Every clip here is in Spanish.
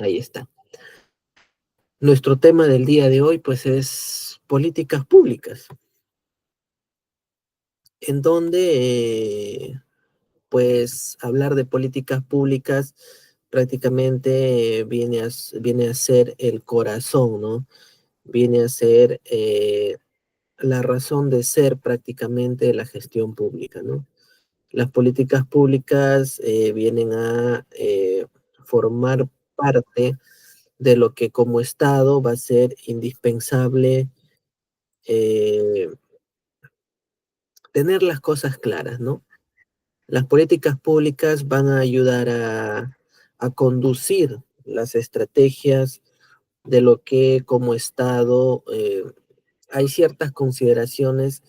Ahí está. Nuestro tema del día de hoy, pues, es políticas públicas, en donde, pues, hablar de políticas públicas prácticamente viene a ser el corazón, ¿no? Viene a ser la razón de ser prácticamente de la gestión pública, ¿no? Las políticas públicas vienen a formar parte de lo que como Estado va a ser indispensable eh, tener las cosas claras, ¿no? Las políticas públicas van a ayudar a conducir las estrategias de lo que como Estado hay ciertas consideraciones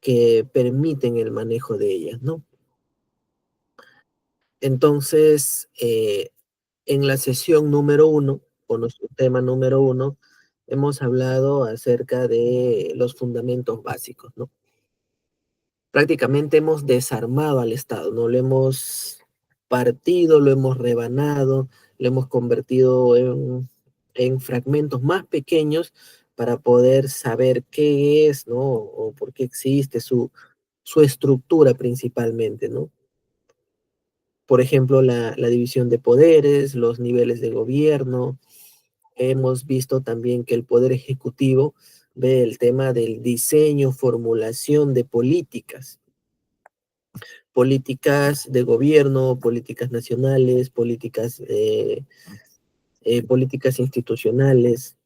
que permiten el manejo de ellas, ¿no? Entonces, en la sesión número uno, o nuestro tema número uno, hemos hablado acerca de los fundamentos básicos, ¿no? Prácticamente hemos desarmado al Estado, ¿no? Lo hemos partido, lo hemos rebanado, lo hemos convertido en fragmentos más pequeños para poder saber qué es, ¿no? O por qué existe su estructura principalmente, ¿no? Por ejemplo, la división de poderes, los niveles de gobierno. Hemos visto también que el Poder Ejecutivo ve el tema del diseño, formulación de políticas de gobierno, políticas nacionales, políticas institucionales.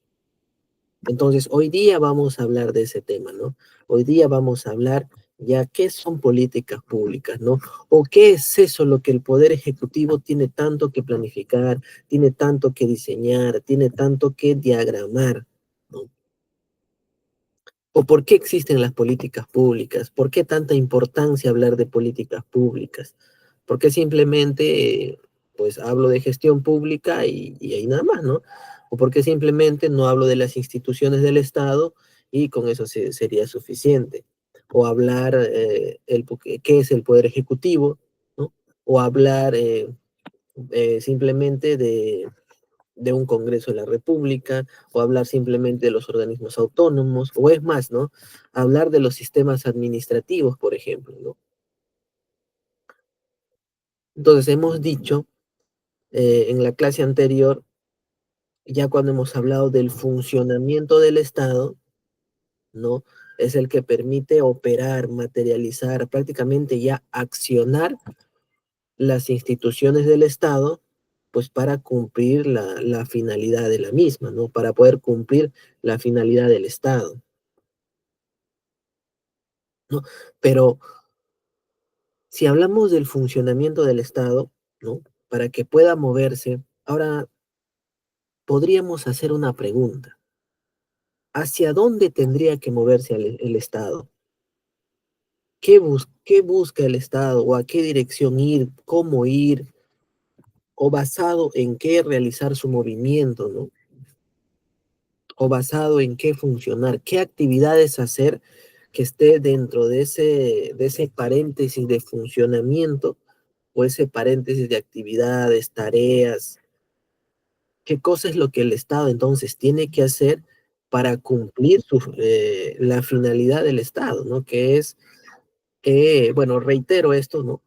Entonces, hoy día vamos a hablar de ese tema, ¿no? Hoy día vamos a hablar ya qué son políticas públicas, ¿no? O qué es eso lo que el Poder Ejecutivo tiene tanto que planificar, tiene tanto que diseñar, tiene tanto que diagramar, ¿no? ¿O por qué existen las políticas públicas? ¿Por qué tanta importancia hablar de políticas públicas? ¿Por qué simplemente, pues, hablo de gestión pública y ahí nada más, ¿no? ¿O por qué simplemente no hablo de las instituciones del Estado y con eso sería suficiente? O hablar qué es el Poder Ejecutivo, ¿no? O hablar simplemente de un Congreso de la República, o hablar simplemente de los organismos autónomos, o es más, ¿no? Hablar de los sistemas administrativos, por ejemplo, ¿no? Entonces, hemos dicho en la clase anterior, ya cuando hemos hablado del funcionamiento del Estado, ¿no? Es el que permite operar, materializar, prácticamente ya accionar las instituciones del Estado, pues para cumplir la finalidad de la misma, ¿no? Para poder cumplir la finalidad del Estado, ¿no? Pero si hablamos del funcionamiento del Estado, ¿no? Para que pueda moverse, ahora podríamos hacer una pregunta. ¿Hacia dónde tendría que moverse el Estado? ¿Qué busca el Estado? ¿O a qué dirección ir? ¿Cómo ir? ¿O basado en qué realizar su movimiento, ¿no? ¿O basado en qué funcionar? ¿Qué actividades hacer que esté dentro de ese paréntesis de funcionamiento o ese paréntesis de actividades, tareas? ¿Qué cosa es lo que el Estado entonces tiene que hacer para cumplir la finalidad del Estado, ¿no? Que es, bueno, reitero esto, ¿no?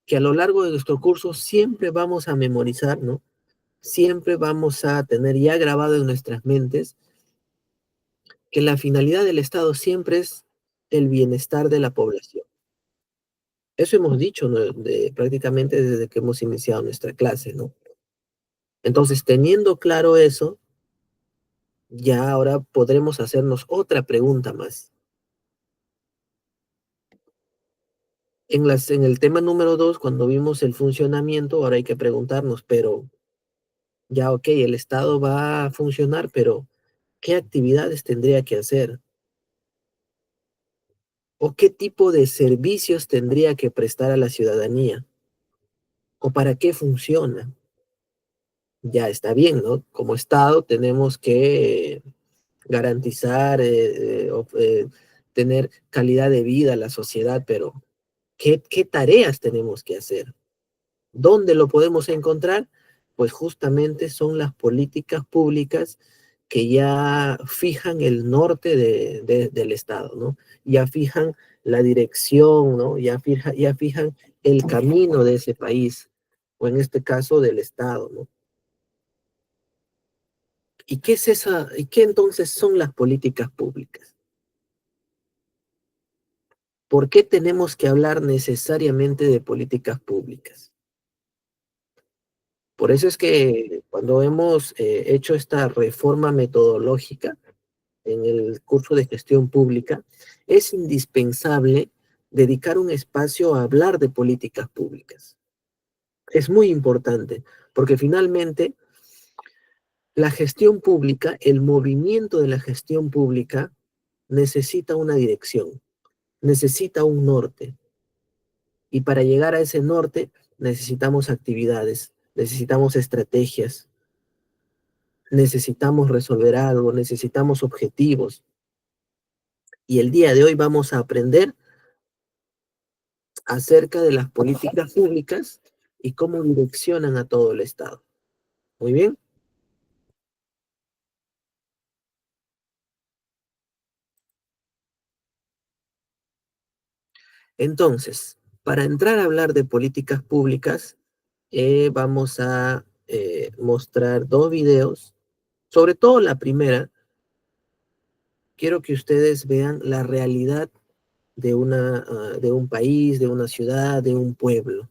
Que a lo largo de nuestro curso siempre vamos a memorizar, ¿no? Siempre vamos a tener ya grabado en nuestras mentes que la finalidad del Estado siempre es el bienestar de la población. Eso hemos dicho, ¿no? Prácticamente desde que hemos iniciado nuestra clase, ¿no? Entonces, teniendo claro eso, ya ahora podremos hacernos otra pregunta más. En el tema número 2, cuando vimos el funcionamiento, ahora hay que preguntarnos, pero ya, ok, el Estado va a funcionar, pero ¿qué actividades tendría que hacer? ¿O qué tipo de servicios tendría que prestar a la ciudadanía? ¿O para qué funciona? Ya está bien, ¿no? Como Estado tenemos que garantizar, tener calidad de vida a la sociedad, pero ¿qué tareas tenemos que hacer? ¿Dónde lo podemos encontrar? Pues justamente son las políticas públicas que ya fijan el norte del Estado, ¿no? Ya fijan la dirección, ¿no? Ya fijan el camino de ese país, o en este caso del Estado, ¿no? ¿Y qué es esa, y qué entonces son las políticas públicas? ¿Por qué tenemos que hablar necesariamente de políticas públicas? Por eso es que cuando hemos hecho esta reforma metodológica en el curso de gestión pública, es indispensable dedicar un espacio a hablar de políticas públicas. Es muy importante, porque finalmente la gestión pública, el movimiento de la gestión pública necesita una dirección, necesita un norte. Y para llegar a ese norte necesitamos actividades, necesitamos estrategias, necesitamos resolver algo, necesitamos objetivos. Y el día de hoy vamos a aprender acerca de las políticas públicas y cómo direccionan a todo el Estado. Muy bien. Entonces, para entrar a hablar de políticas públicas, vamos a mostrar dos videos. Sobre todo la primera, quiero que ustedes vean la realidad de un país, de una ciudad, de un pueblo.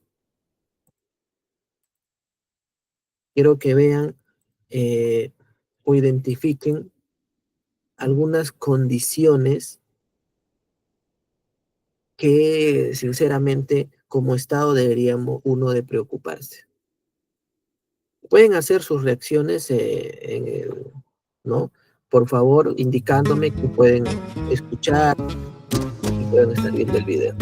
Quiero que vean o identifiquen algunas condiciones que sinceramente como Estado deberíamos uno de preocuparse. Pueden hacer sus reacciones ¿no? Por favor, indicándome que pueden escuchar y pueden estar viendo el video.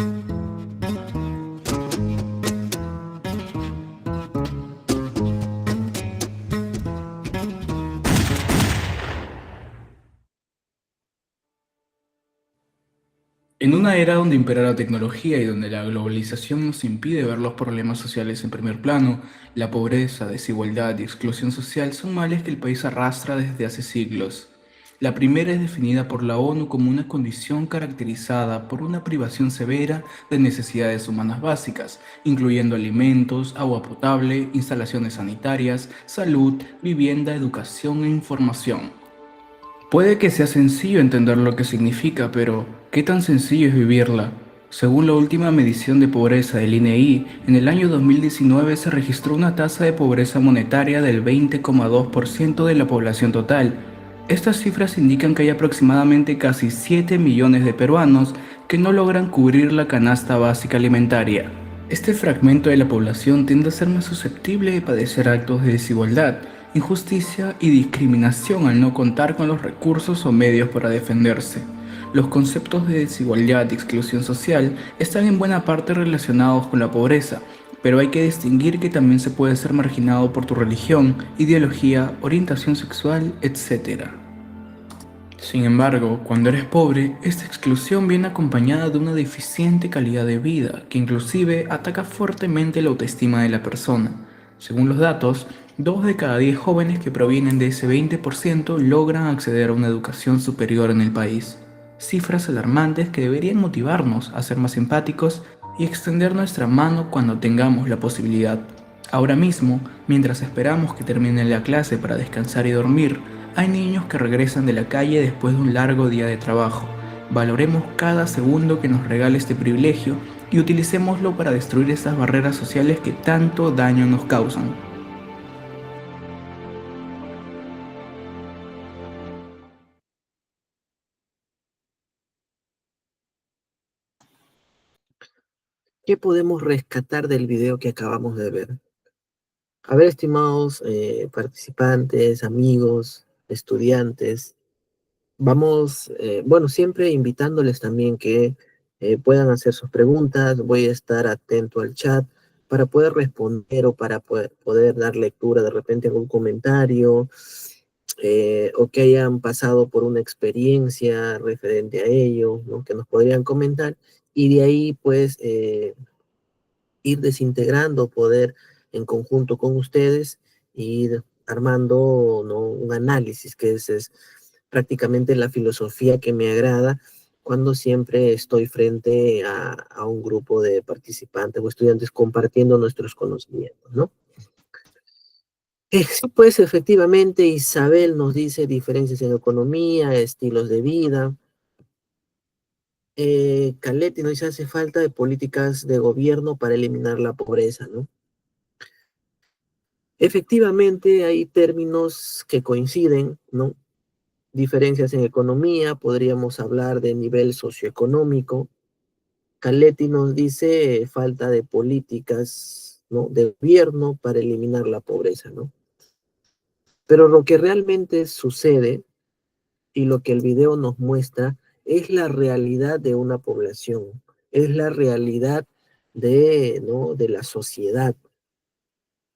En una era donde impera la tecnología y donde la globalización nos impide ver los problemas sociales en primer plano, la pobreza, desigualdad y exclusión social son males que el país arrastra desde hace siglos. La primera es definida por la ONU como una condición caracterizada por una privación severa de necesidades humanas básicas, incluyendo alimentos, agua potable, instalaciones sanitarias, salud, vivienda, educación e información. Puede que sea sencillo entender lo que significa, pero ¿qué tan sencillo es vivirla? Según la última medición de pobreza del INEI, en el año 2019 se registró una tasa de pobreza monetaria del 20,2% de la población total. Estas cifras indican que hay aproximadamente casi 7 millones de peruanos que no logran cubrir la canasta básica alimentaria. Este fragmento de la población tiende a ser más susceptible de padecer actos de desigualdad, injusticia y discriminación al no contar con los recursos o medios para defenderse. Los conceptos de desigualdad y exclusión social están en buena parte relacionados con la pobreza, pero hay que distinguir que también se puede ser marginado por tu religión, ideología, orientación sexual, etc. Sin embargo, cuando eres pobre, esta exclusión viene acompañada de una deficiente calidad de vida, que inclusive ataca fuertemente la autoestima de la persona. Según los datos, 2 de cada 10 jóvenes que provienen de ese 20% logran acceder a una educación superior en el país. Cifras alarmantes que deberían motivarnos a ser más empáticos y extender nuestra mano cuando tengamos la posibilidad. Ahora mismo, mientras esperamos que termine la clase para descansar y dormir, hay niños que regresan de la calle después de un largo día de trabajo. Valoremos cada segundo que nos regala este privilegio y utilicémoslo para destruir esas barreras sociales que tanto daño nos causan. ¿Qué podemos rescatar del video que acabamos de ver? A ver, estimados participantes, amigos, estudiantes, vamos, bueno, siempre invitándoles también que puedan hacer sus preguntas. Voy a estar atento al chat para poder responder o para poder dar lectura de repente a algún comentario o que hayan pasado por una experiencia referente a ello, ¿no? Que nos podrían comentar y de ahí pues ir desintegrando, poder en conjunto con ustedes ir armando, ¿no?, un análisis, que es prácticamente la filosofía que me agrada cuando siempre estoy frente a un grupo de participantes o estudiantes compartiendo nuestros conocimientos, ¿no? Sí, pues efectivamente Isabel nos dice diferencias en economía, estilos de vida. Caletti nos dice hace falta de políticas de gobierno para eliminar la pobreza, ¿no? Efectivamente hay términos que coinciden, ¿no? Diferencias en economía, podríamos hablar de nivel socioeconómico. Caletti nos dice falta de políticas, ¿no?, de gobierno para eliminar la pobreza, ¿no? Pero lo que realmente sucede y lo que el video nos muestra es la realidad de una población, es la realidad de, ¿no?, de la sociedad.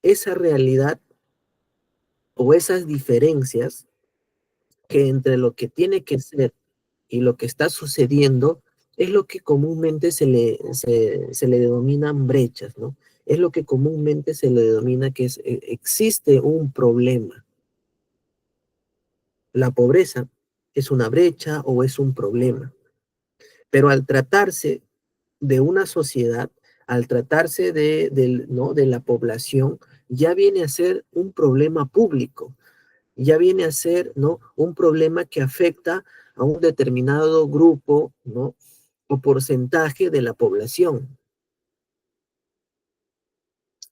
Esa realidad o esas diferencias que entre lo que tiene que ser y lo que está sucediendo es lo que comúnmente se le denominan brechas, ¿no? Es lo que comúnmente se le denomina que existe un problema. La pobreza es una brecha o es un problema. Pero al tratarse de una sociedad, al tratarse ¿no?, de la población, ya viene a ser un problema público, ya viene a ser, ¿no?, un problema que afecta a un determinado grupo, ¿no?, o porcentaje de la población.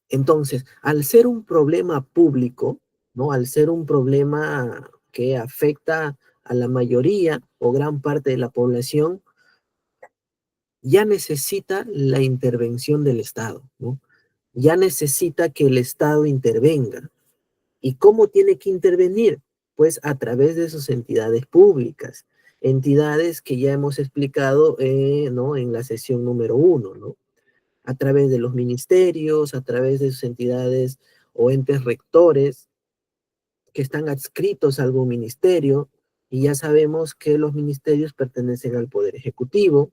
Entonces, al ser un problema público, ¿no?, al ser un problema que afecta a la mayoría o gran parte de la población, ya necesita la intervención del Estado, ¿no? Ya necesita que el Estado intervenga. ¿Y cómo tiene que intervenir? Pues a través de sus entidades públicas, entidades que ya hemos explicado, ¿no?, en la sesión número 1, ¿no? A través de los ministerios, a través de sus entidades o entes rectores que están adscritos a algún ministerio, y ya sabemos que los ministerios pertenecen al Poder Ejecutivo,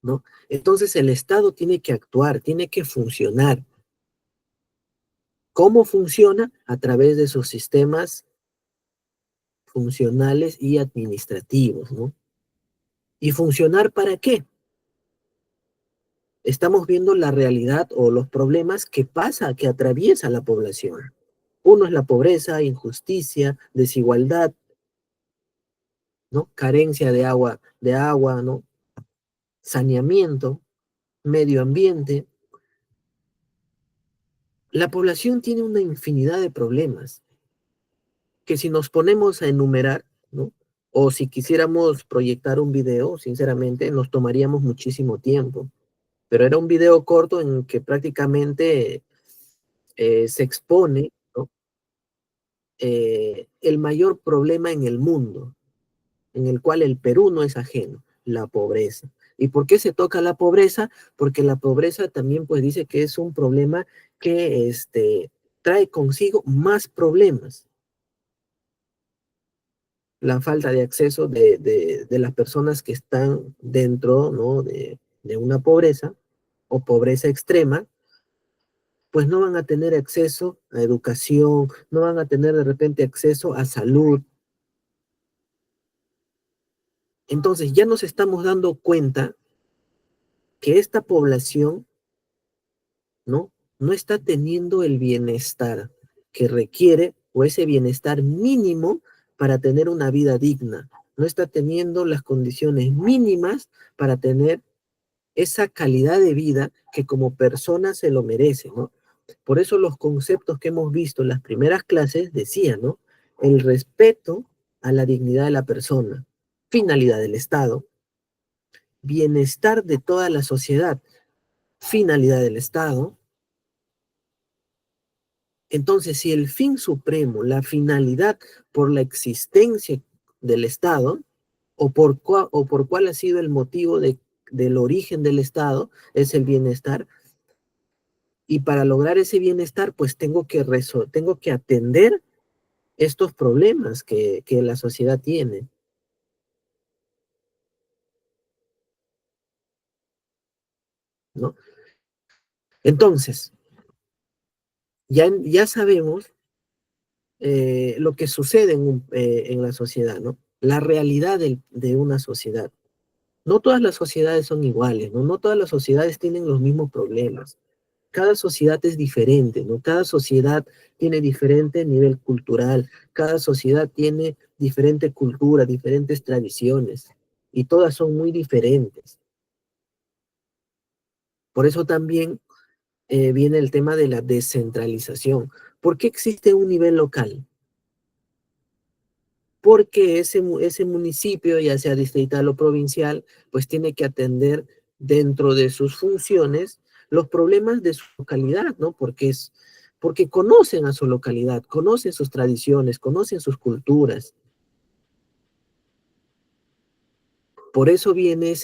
¿no? Entonces el Estado tiene que actuar, tiene que funcionar. ¿Cómo funciona? A través de sus sistemas funcionales y administrativos, ¿no? ¿Y funcionar para qué? Estamos viendo la realidad o los problemas que pasa, que atraviesa la población. Uno es la pobreza, injusticia, desigualdad, ¿no? Carencia de agua, ¿no? Saneamiento, medio ambiente. La población tiene una infinidad de problemas que si nos ponemos a enumerar, ¿no?, o si quisiéramos proyectar un video, sinceramente, nos tomaríamos muchísimo tiempo. Pero era un video corto en que prácticamente se expone, ¿no?, el mayor problema en el mundo, en el cual el Perú no es ajeno, la pobreza. ¿Y por qué se toca la pobreza? Porque la pobreza también pues dice que es un problema que trae consigo más problemas. La falta de acceso de las personas que están dentro, ¿no?, de una pobreza o pobreza extrema, pues no van a tener acceso a educación, no van a tener de repente acceso a salud. Entonces ya nos estamos dando cuenta que esta población, ¿no?, no está teniendo el bienestar que requiere o ese bienestar mínimo para tener una vida digna. No está teniendo las condiciones mínimas para tener esa calidad de vida que como persona se lo merece, ¿no? Por eso los conceptos que hemos visto en las primeras clases decían, ¿no? El respeto a la dignidad de la persona, finalidad del Estado, bienestar de toda la sociedad, finalidad del Estado. Entonces, si el fin supremo, la finalidad por la existencia del Estado, o por cuál ha sido el motivo del origen del Estado, es el bienestar, y para lograr ese bienestar, pues tengo que atender estos problemas que la sociedad tiene, ¿no? Entonces, Ya sabemos lo que sucede en la sociedad, ¿no? La realidad de una sociedad. No todas las sociedades son iguales, ¿no? No todas las sociedades tienen los mismos problemas. Cada sociedad es diferente, ¿no? Cada sociedad tiene diferente nivel cultural, cada sociedad tiene diferente cultura, diferentes tradiciones, y todas son muy diferentes. Por eso también viene el tema de la descentralización. ¿Por qué existe un nivel local? Porque ese municipio, ya sea distrital o provincial, pues tiene que atender dentro de sus funciones los problemas de su localidad, ¿no? Porque conocen a su localidad, conocen sus tradiciones, conocen sus culturas. Por eso viene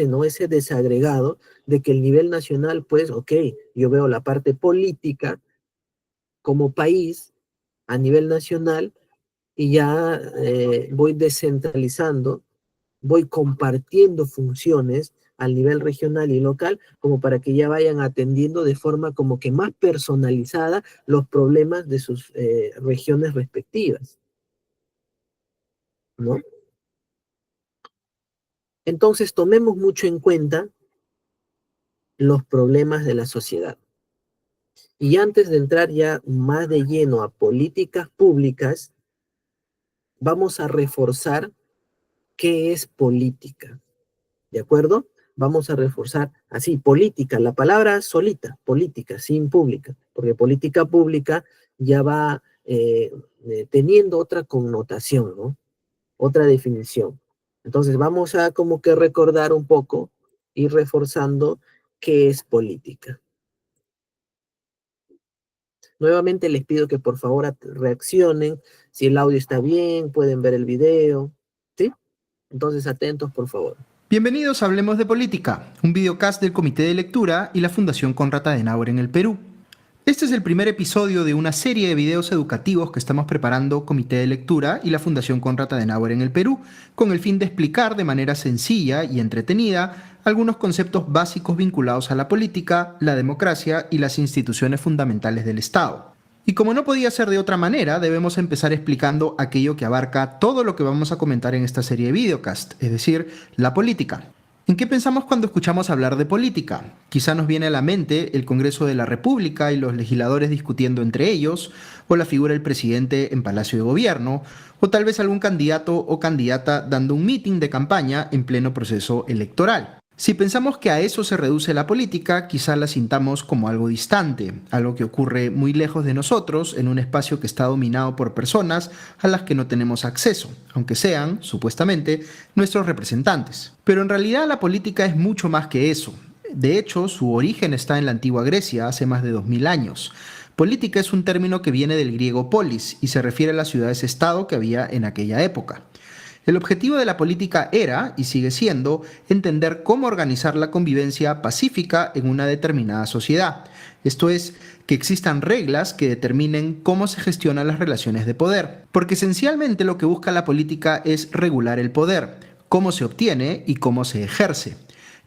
¿no? Ese desagregado de que el nivel nacional, pues, ok, yo veo la parte política como país a nivel nacional y ya voy descentralizando, voy compartiendo funciones al nivel regional y local como para que ya vayan atendiendo de forma como que más personalizada los problemas de sus regiones respectivas, ¿no? Entonces tomemos mucho en cuenta los problemas de la sociedad. Y antes de entrar ya más de lleno a políticas públicas, vamos a reforzar qué es política. ¿De acuerdo? Vamos a reforzar así, política, la palabra solita, política, sin pública, porque política pública ya va teniendo otra connotación, ¿no? Otra definición. Entonces vamos a como que recordar un poco y reforzando qué es política. Nuevamente les pido que por favor reaccionen, si el audio está bien, pueden ver el video, ¿sí? Entonces atentos por favor. Bienvenidos a Hablemos de Política, un videocast del Comité de Lectura y la Fundación Konrad Adenauer en el Perú. Este es el primer episodio de una serie de videos educativos que estamos preparando Comité de Lectura y la Fundación Konrad Adenauer en el Perú, con el fin de explicar de manera sencilla y entretenida algunos conceptos básicos vinculados a la política, la democracia y las instituciones fundamentales del Estado. Y como no podía ser de otra manera, debemos empezar explicando aquello que abarca todo lo que vamos a comentar en esta serie de videocast, es decir, la política. ¿En qué pensamos cuando escuchamos hablar de política? Quizá nos viene a la mente el Congreso de la República y los legisladores discutiendo entre ellos, o la figura del presidente en Palacio de Gobierno, o tal vez algún candidato o candidata dando un meeting de campaña en pleno proceso electoral. Si pensamos que a eso se reduce la política, quizá la sintamos como algo distante, algo que ocurre muy lejos de nosotros, en un espacio que está dominado por personas a las que no tenemos acceso, aunque sean, supuestamente, nuestros representantes. Pero en realidad la política es mucho más que eso. De hecho, su origen está en la antigua Grecia, hace más de 2000 años. Política es un término que viene del griego polis y se refiere a las ciudades-estado que había en aquella época. El objetivo de la política era, y sigue siendo, entender cómo organizar la convivencia pacífica en una determinada sociedad. Esto es, que existan reglas que determinen cómo se gestionan las relaciones de poder. Porque esencialmente lo que busca la política es regular el poder, cómo se obtiene y cómo se ejerce.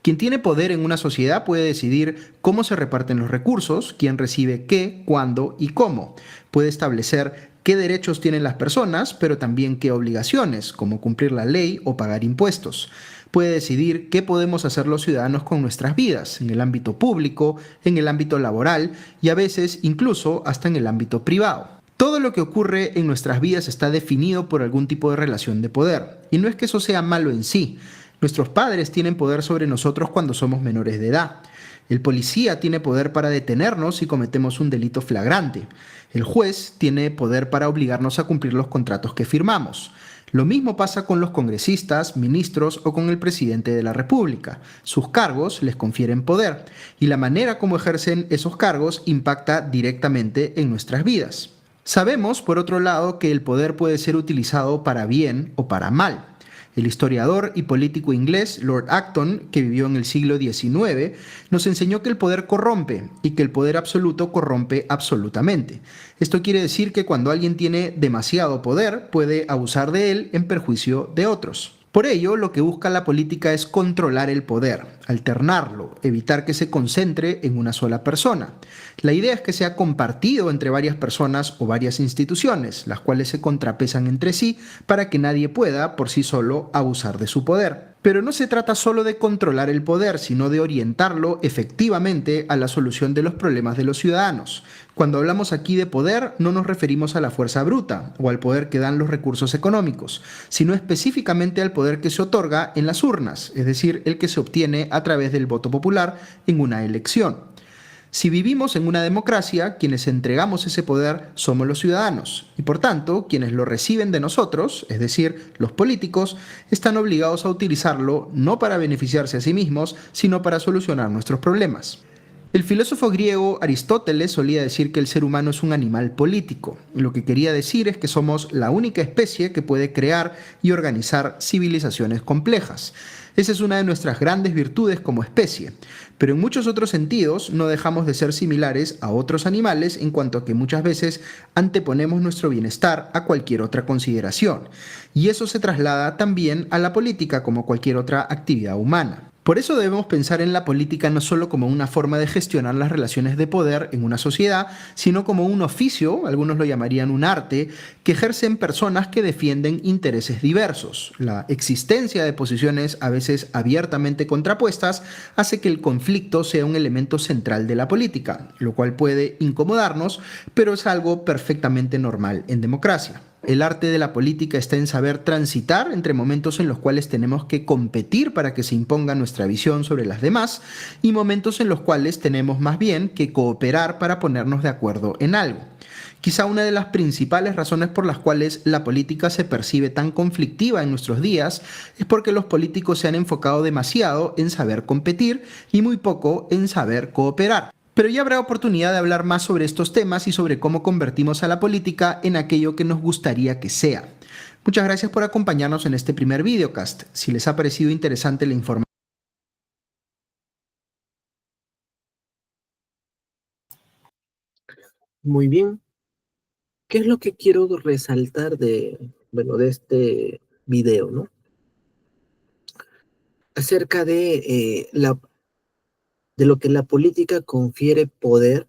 Quien tiene poder en una sociedad puede decidir cómo se reparten los recursos, quién recibe qué, cuándo y cómo. Puede establecer qué derechos tienen las personas, pero también qué obligaciones, como cumplir la ley o pagar impuestos. Puede decidir qué podemos hacer los ciudadanos con nuestras vidas, en el ámbito público, en el ámbito laboral y a veces incluso hasta en el ámbito privado. Todo lo que ocurre en nuestras vidas está definido por algún tipo de relación de poder. Y no es que eso sea malo en sí. Nuestros padres tienen poder sobre nosotros cuando somos menores de edad. El policía tiene poder para detenernos si cometemos un delito flagrante. El juez tiene poder para obligarnos a cumplir los contratos que firmamos. Lo mismo pasa con los congresistas, ministros o con el presidente de la República. Sus cargos les confieren poder y la manera como ejercen esos cargos impacta directamente en nuestras vidas. Sabemos, por otro lado, que el poder puede ser utilizado para bien o para mal. El historiador y político inglés Lord Acton, que vivió en el siglo XIX, nos enseñó que el poder corrompe y que el poder absoluto corrompe absolutamente. Esto quiere decir que cuando alguien tiene demasiado poder, puede abusar de él en perjuicio de otros. Por ello, lo que busca la política es controlar el poder, alternarlo, evitar que se concentre en una sola persona. La idea es que sea compartido entre varias personas o varias instituciones, las cuales se contrapesan entre sí para que nadie pueda, por sí solo, abusar de su poder. Pero no se trata solo de controlar el poder, sino de orientarlo efectivamente a la solución de los problemas de los ciudadanos. Cuando hablamos aquí de poder, no nos referimos a la fuerza bruta o al poder que dan los recursos económicos, sino específicamente al poder que se otorga en las urnas, es decir, el que se obtiene a través del voto popular en una elección. Si vivimos en una democracia, quienes entregamos ese poder somos los ciudadanos y por tanto quienes lo reciben de nosotros, es decir, los políticos, están obligados a utilizarlo no para beneficiarse a sí mismos, sino para solucionar nuestros problemas. El filósofo griego Aristóteles solía decir que el ser humano es un animal político. Lo que quería decir es que somos la única especie que puede crear y organizar civilizaciones complejas. Esa es una de nuestras grandes virtudes como especie, pero en muchos otros sentidos no dejamos de ser similares a otros animales en cuanto a que muchas veces anteponemos nuestro bienestar a cualquier otra consideración, y eso se traslada también a la política como cualquier otra actividad humana. Por eso debemos pensar en la política no solo como una forma de gestionar las relaciones de poder en una sociedad, sino como un oficio, algunos lo llamarían un arte, que ejercen personas que defienden intereses diversos. La existencia de posiciones a veces abiertamente contrapuestas hace que el conflicto sea un elemento central de la política, lo cual puede incomodarnos, pero es algo perfectamente normal en democracia. El arte de la política está en saber transitar entre momentos en los cuales tenemos que competir para que se imponga nuestra visión sobre las demás y momentos en los cuales tenemos más bien que cooperar para ponernos de acuerdo en algo. Quizá una de las principales razones por las cuales la política se percibe tan conflictiva en nuestros días es porque los políticos se han enfocado demasiado en saber competir y muy poco en saber cooperar. Pero ya habrá oportunidad de hablar más sobre estos temas y sobre cómo convertimos a la política en aquello que nos gustaría que sea. Muchas gracias por acompañarnos en este primer videocast. Si les ha parecido interesante la información, Muy bien. ¿Qué es lo que quiero resaltar de este video, ¿no? Acerca de lo que la política confiere poder,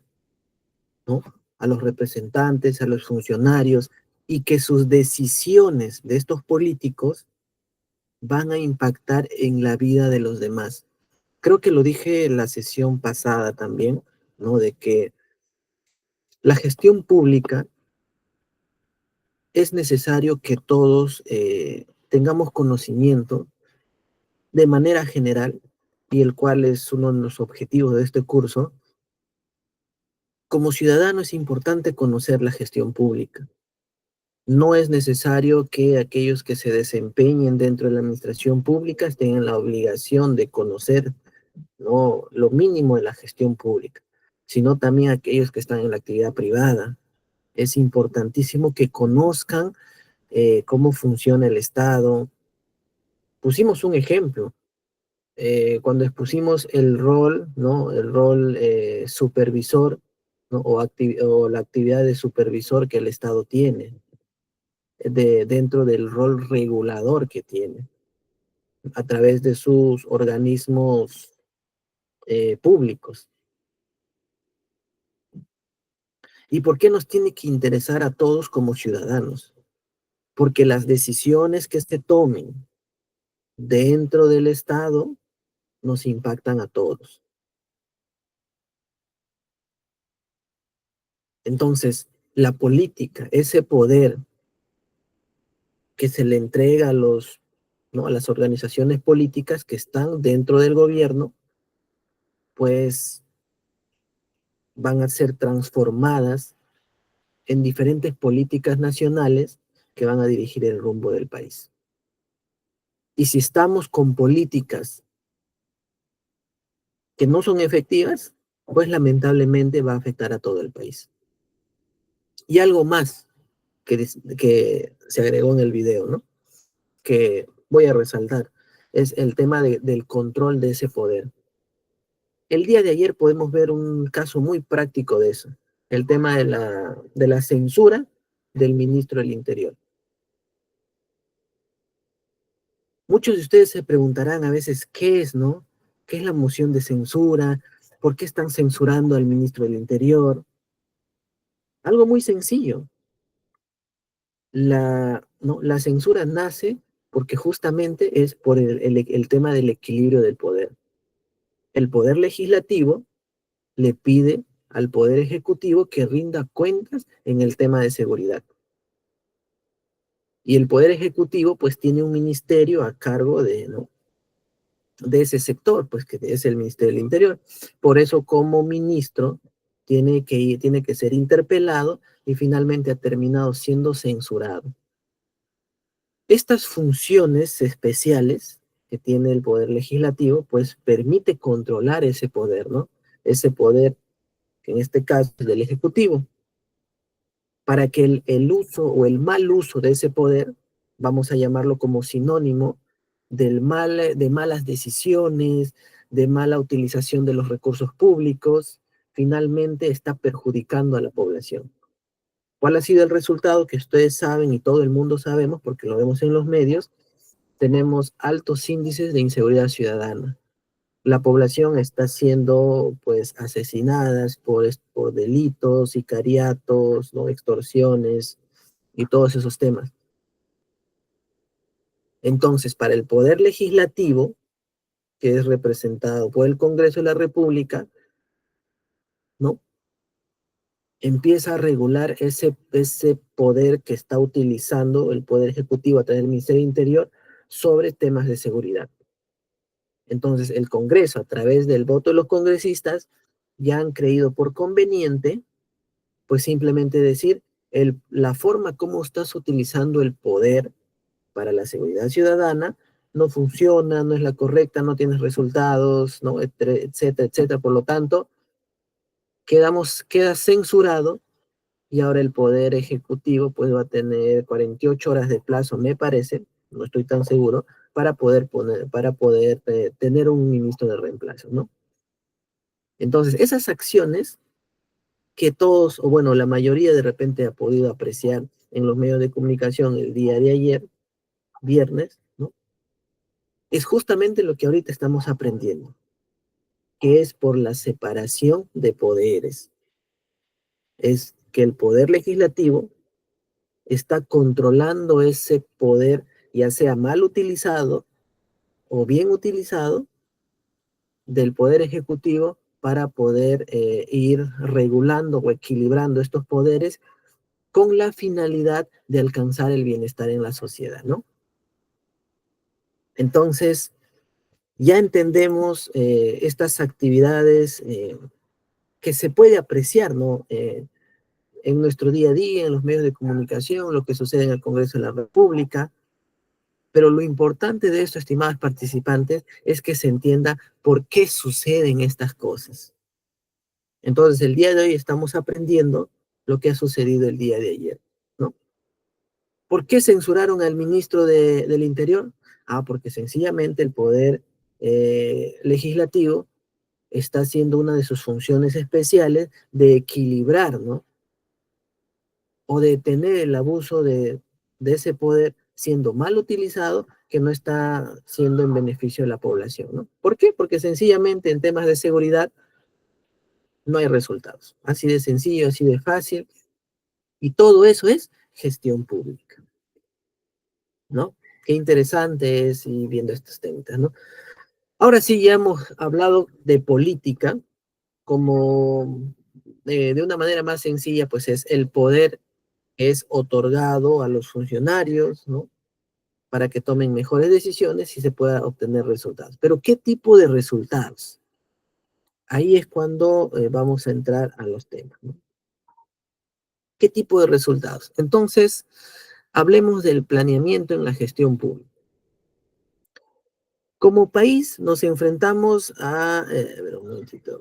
¿no? A los representantes, a los funcionarios, y que sus decisiones de estos políticos van a impactar en la vida de los demás. Creo que lo dije en la sesión pasada también, ¿no? De que la gestión pública es necesario que todos tengamos conocimiento de manera general, y el cual es uno de los objetivos de este curso. Como ciudadano es importante conocer la gestión pública. No es necesario que aquellos que se desempeñen dentro de la administración pública tengan la obligación de conocer, ¿no?, lo mínimo de la gestión pública, sino también aquellos que están en la actividad privada. Es importantísimo que conozcan cómo funciona el Estado. Pusimos un ejemplo cuando expusimos el rol, ¿no? El rol supervisor, ¿no? O la actividad de supervisor que el Estado tiene, dentro del rol regulador que tiene, a través de sus organismos públicos. ¿Y por qué nos tiene que interesar a todos como ciudadanos? Porque las decisiones que se tomen dentro del Estado nos impactan a todos. Entonces, la política, ese poder que se le entrega ¿no?, a las organizaciones políticas que están dentro del gobierno, pues van a ser transformadas en diferentes políticas nacionales que van a dirigir el rumbo del país. Y si estamos con políticas que no son efectivas, pues lamentablemente va a afectar a todo el país. Y algo más que se agregó en el video, ¿no?, que voy a resaltar, es el tema del control de ese poder. El día de ayer podemos ver un caso muy práctico de eso, el tema de la censura del ministro del Interior. Muchos de ustedes se preguntarán a veces qué es, ¿no? ¿Qué es la moción de censura? ¿Por qué están censurando al ministro del Interior? Algo muy sencillo. ¿No? La censura nace porque justamente es por el tema del equilibrio del poder. El poder legislativo le pide al poder ejecutivo que rinda cuentas en el tema de seguridad. Y el poder ejecutivo pues tiene un ministerio a cargo de, ¿no? de ese sector, pues que es el Ministerio del Interior. Por eso como ministro tiene que ser interpelado y finalmente ha terminado siendo censurado. Estas funciones especiales que tiene el poder legislativo, pues permite controlar ese poder, ¿no? Ese poder, que en este caso es del Ejecutivo, para que el uso o el mal uso de ese poder, vamos a llamarlo como sinónimo de malas decisiones, de mala utilización de los recursos públicos, finalmente está perjudicando a la población. ¿Cuál ha sido el resultado? Que ustedes saben y todo el mundo sabemos, porque lo vemos en los medios, tenemos altos índices de inseguridad ciudadana. La población está siendo pues asesinadas por delitos, sicariatos, ¿no? Extorsiones y todos esos temas. Entonces, para el poder legislativo, que es representado por el Congreso de la República, ¿no? Empieza a regular ese poder que está utilizando el Poder Ejecutivo a través del Ministerio del Interior sobre temas de seguridad. Entonces, el Congreso, a través del voto de los congresistas, ya han creído por conveniente, pues simplemente decir, la forma como estás utilizando el poder para la seguridad ciudadana no funciona, no es la correcta, no tienes resultados, ¿no? Etcétera, etcétera. Por lo tanto, queda censurado y ahora el Poder Ejecutivo pues va a tener 48 horas de plazo, me parece, no estoy tan seguro, para poder tener un ministro de reemplazo, ¿no? Entonces, esas acciones que todos, o bueno, la mayoría de repente ha podido apreciar en los medios de comunicación el día de ayer, viernes, ¿no? Es justamente lo que ahorita estamos aprendiendo, que es por la separación de poderes. Es que el poder legislativo está controlando ese poder, ya sea mal utilizado o bien utilizado, del poder ejecutivo para poder ir regulando o equilibrando estos poderes con la finalidad de alcanzar el bienestar en la sociedad, ¿no? Entonces, ya entendemos estas actividades que se puede apreciar, ¿no? En nuestro día a día, en los medios de comunicación, lo que sucede en el Congreso de la República, pero lo importante de esto, estimados participantes, es que se entienda por qué suceden estas cosas. Entonces, el día de hoy estamos aprendiendo lo que ha sucedido el día de ayer, ¿no? ¿Por qué censuraron al ministro del Interior? Porque sencillamente el poder legislativo está haciendo una de sus funciones especiales de equilibrar, ¿no? O de tener el abuso de ese poder siendo mal utilizado, que no está siendo en beneficio de la población, ¿no? ¿Por qué? Porque sencillamente en temas de seguridad no hay resultados. Así de sencillo, así de fácil. Y todo eso es gestión pública, ¿no? Qué interesante es ir viendo estos temas, ¿no? Ahora sí, ya hemos hablado de política como de una manera más sencilla, pues es el poder es otorgado a los funcionarios, ¿no? Para que tomen mejores decisiones y se pueda obtener resultados. Pero ¿qué tipo de resultados? Ahí es cuando vamos a entrar a los temas, ¿no? ¿Qué tipo de resultados? Entonces, hablemos del planeamiento en la gestión pública. Como país nos enfrentamos a ver, un momentito.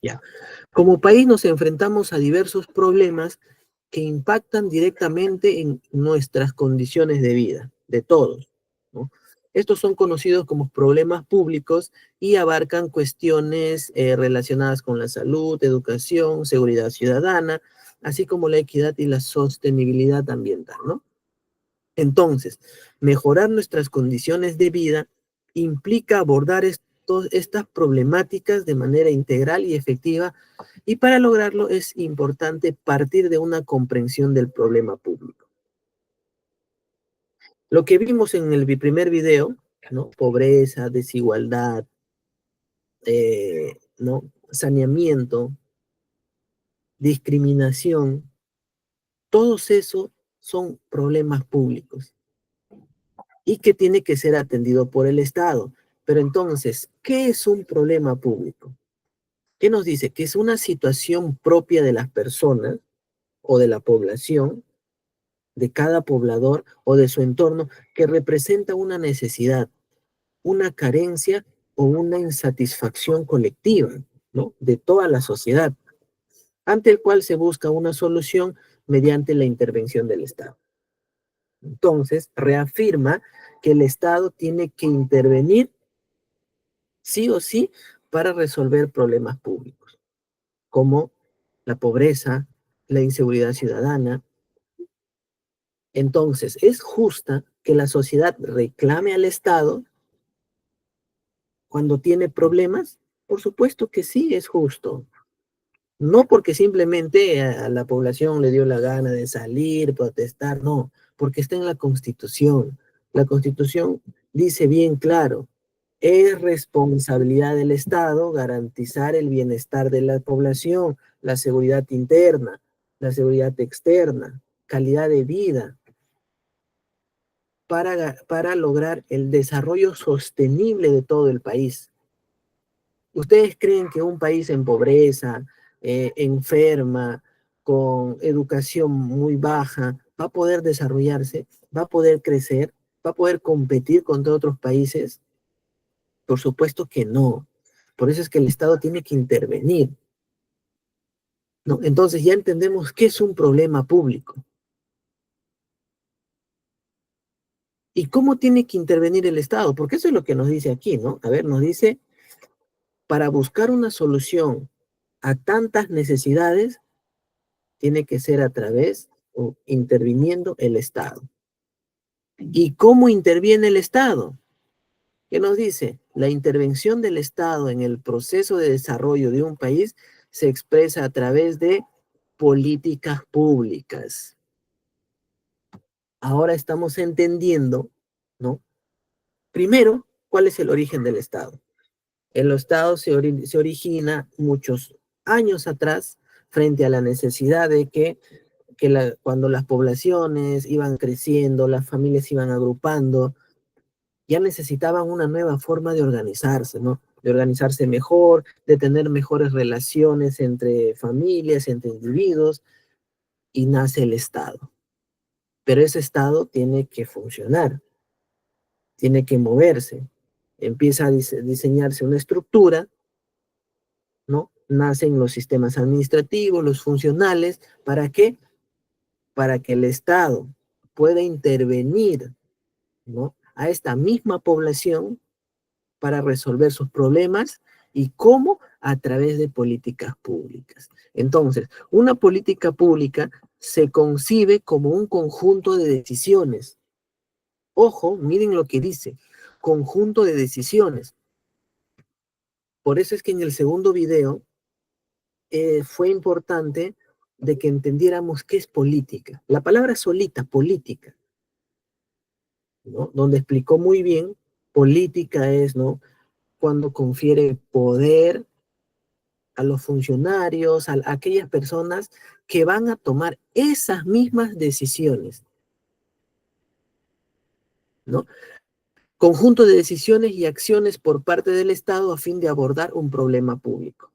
Ya. Como país nos enfrentamos a diversos problemas que impactan directamente en nuestras condiciones de vida, de todos, ¿no? Estos son conocidos como problemas públicos y abarcan cuestiones relacionadas con la salud, educación, seguridad ciudadana, así como la equidad y la sostenibilidad ambiental, ¿no? Entonces, mejorar nuestras condiciones de vida implica abordar estas problemáticas de manera integral y efectiva, y para lograrlo es importante partir de una comprensión del problema público. Lo que vimos en el primer video, ¿no? Pobreza, desigualdad, ¿no? Saneamiento, discriminación, todos esos son problemas públicos y que tiene que ser atendido por el Estado. Pero entonces, ¿qué es un problema público? ¿Qué nos dice? Que es una situación propia de las personas o de la población, de cada poblador o de su entorno, que representa una necesidad, una carencia o una insatisfacción colectiva, ¿no? De toda la sociedad, ante el cual se busca una solución mediante la intervención del Estado. Entonces, reafirma que el Estado tiene que intervenir sí o sí para resolver problemas públicos, como la pobreza, la inseguridad ciudadana. Entonces, ¿es justa que la sociedad reclame al Estado cuando tiene problemas? Por supuesto que sí, es justo. No porque simplemente a la población le dio la gana de salir, protestar, no, porque está en la Constitución. La Constitución dice bien claro, es responsabilidad del Estado garantizar el bienestar de la población, la seguridad interna, la seguridad externa, calidad de vida, para lograr el desarrollo sostenible de todo el país. ¿Ustedes creen que un país en pobreza, enferma, con educación muy baja, va a poder desarrollarse, va a poder crecer, va a poder competir contra otros países? Por supuesto que no. Por eso es que el Estado tiene que intervenir, ¿no? Entonces ya entendemos qué es un problema público. ¿Y cómo tiene que intervenir el Estado? Porque eso es lo que nos dice aquí, ¿no? A ver, nos dice, para buscar una solución a tantas necesidades, tiene que ser a través o interviniendo el Estado. ¿Y cómo interviene el Estado? ¿Qué nos dice? La intervención del Estado en el proceso de desarrollo de un país se expresa a través de políticas públicas. Ahora estamos entendiendo, ¿no? Primero, ¿cuál es el origen del Estado? El Estado se origina muchos años atrás frente a la necesidad de que cuando las poblaciones iban creciendo, las familias iban agrupando, ya necesitaban una nueva forma de organizarse, ¿no? De organizarse mejor, de tener mejores relaciones entre familias, entre individuos, y nace el Estado. Pero ese Estado tiene que funcionar, tiene que moverse. Empieza a diseñarse una estructura, ¿no? Nacen los sistemas administrativos, los funcionales. ¿Para qué? Para que el Estado pueda intervenir, ¿no? A esta misma población para resolver sus problemas. ¿Y cómo? A través de políticas públicas. Entonces, una política pública se concibe como un conjunto de decisiones. Ojo, miren lo que dice, conjunto de decisiones. Por eso es que en el segundo video fue importante de que entendiéramos qué es política. La palabra solita, política, ¿no? Donde explicó muy bien, política es, ¿no? Cuando confiere poder a los funcionarios, a aquellas personas que van a tomar esas mismas decisiones, ¿no? Conjunto de decisiones y acciones por parte del Estado a fin de abordar un problema público.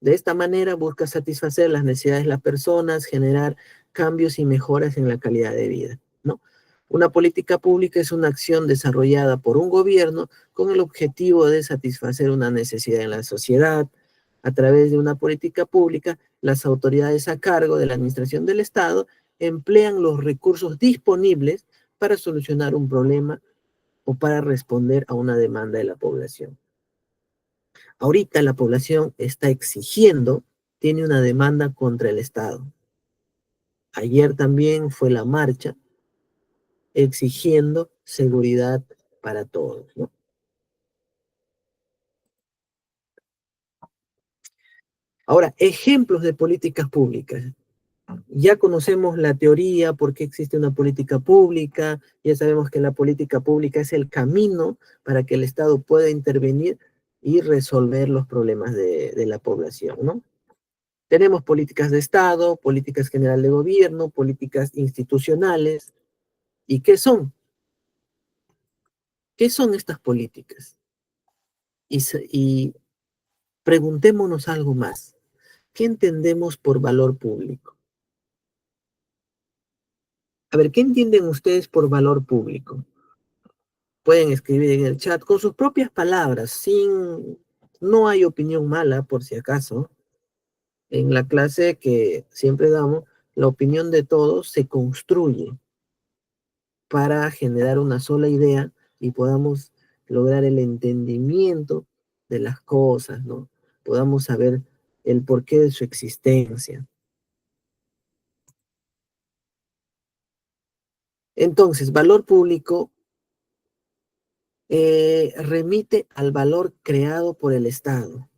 De esta manera busca satisfacer las necesidades de las personas, generar cambios y mejoras en la calidad de vida, ¿no? Una política pública es una acción desarrollada por un gobierno con el objetivo de satisfacer una necesidad en la sociedad. A través de una política pública, las autoridades a cargo de la administración del Estado emplean los recursos disponibles para solucionar un problema o para responder a una demanda de la población. Ahorita la población está exigiendo, tiene una demanda contra el Estado. Ayer también fue la marcha exigiendo seguridad para todos, ¿no? Ahora, ejemplos de políticas públicas. Ya conocemos la teoría, por qué existe una política pública, ya sabemos que la política pública es el camino para que el Estado pueda intervenir y resolver los problemas de la población, ¿no? Tenemos políticas de Estado, políticas generales de gobierno, políticas institucionales. ¿Y qué son? ¿Qué son estas políticas? Y preguntémonos algo más. ¿Qué entendemos por valor público? A ver, ¿qué entienden ustedes por valor público? Pueden escribir en el chat con sus propias palabras, sin... No hay opinión mala, por si acaso. En la clase que siempre damos, la opinión de todos se construye para generar una sola idea y podamos lograr el entendimiento de las cosas, ¿no? Podamos saber el porqué de su existencia. Entonces, valor público remite al valor creado por el Estado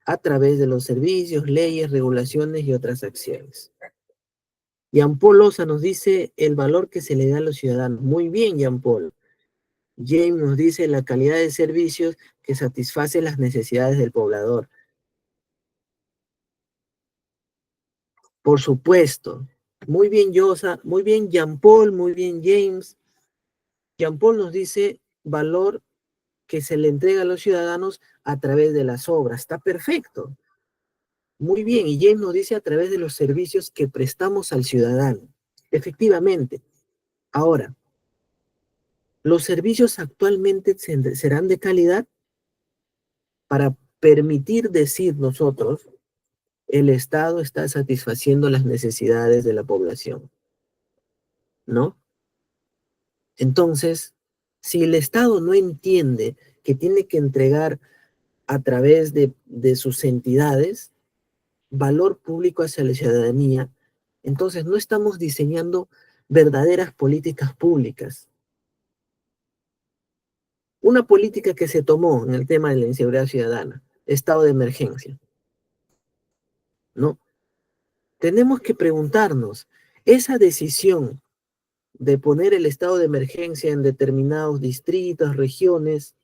a través de los servicios, leyes, regulaciones y otras acciones. Jean-Paul Loza nos dice el valor que se le da a los ciudadanos. Muy bien, Jean-Paul. James nos dice la calidad de servicios que satisface las necesidades del poblador. Por supuesto. Muy bien, Yosa. Muy bien, Jean-Paul. Muy bien, James. Jean-Paul nos dice valor que se le entrega a los ciudadanos a través de las obras. Está perfecto. Muy bien. Y James nos dice a través de los servicios que prestamos al ciudadano. Efectivamente. Ahora, ¿los servicios actualmente serán de calidad? Para permitir decir nosotros, el Estado está satisfaciendo las necesidades de la población, ¿no? Entonces, si el Estado no entiende que tiene que entregar a través de sus entidades valor público hacia la ciudadanía, entonces no estamos diseñando verdaderas políticas públicas. Una política que se tomó en el tema de la inseguridad ciudadana, estado de emergencia, ¿no? Tenemos que preguntarnos, esa decisión de poner el estado de emergencia en determinados distritos, regiones,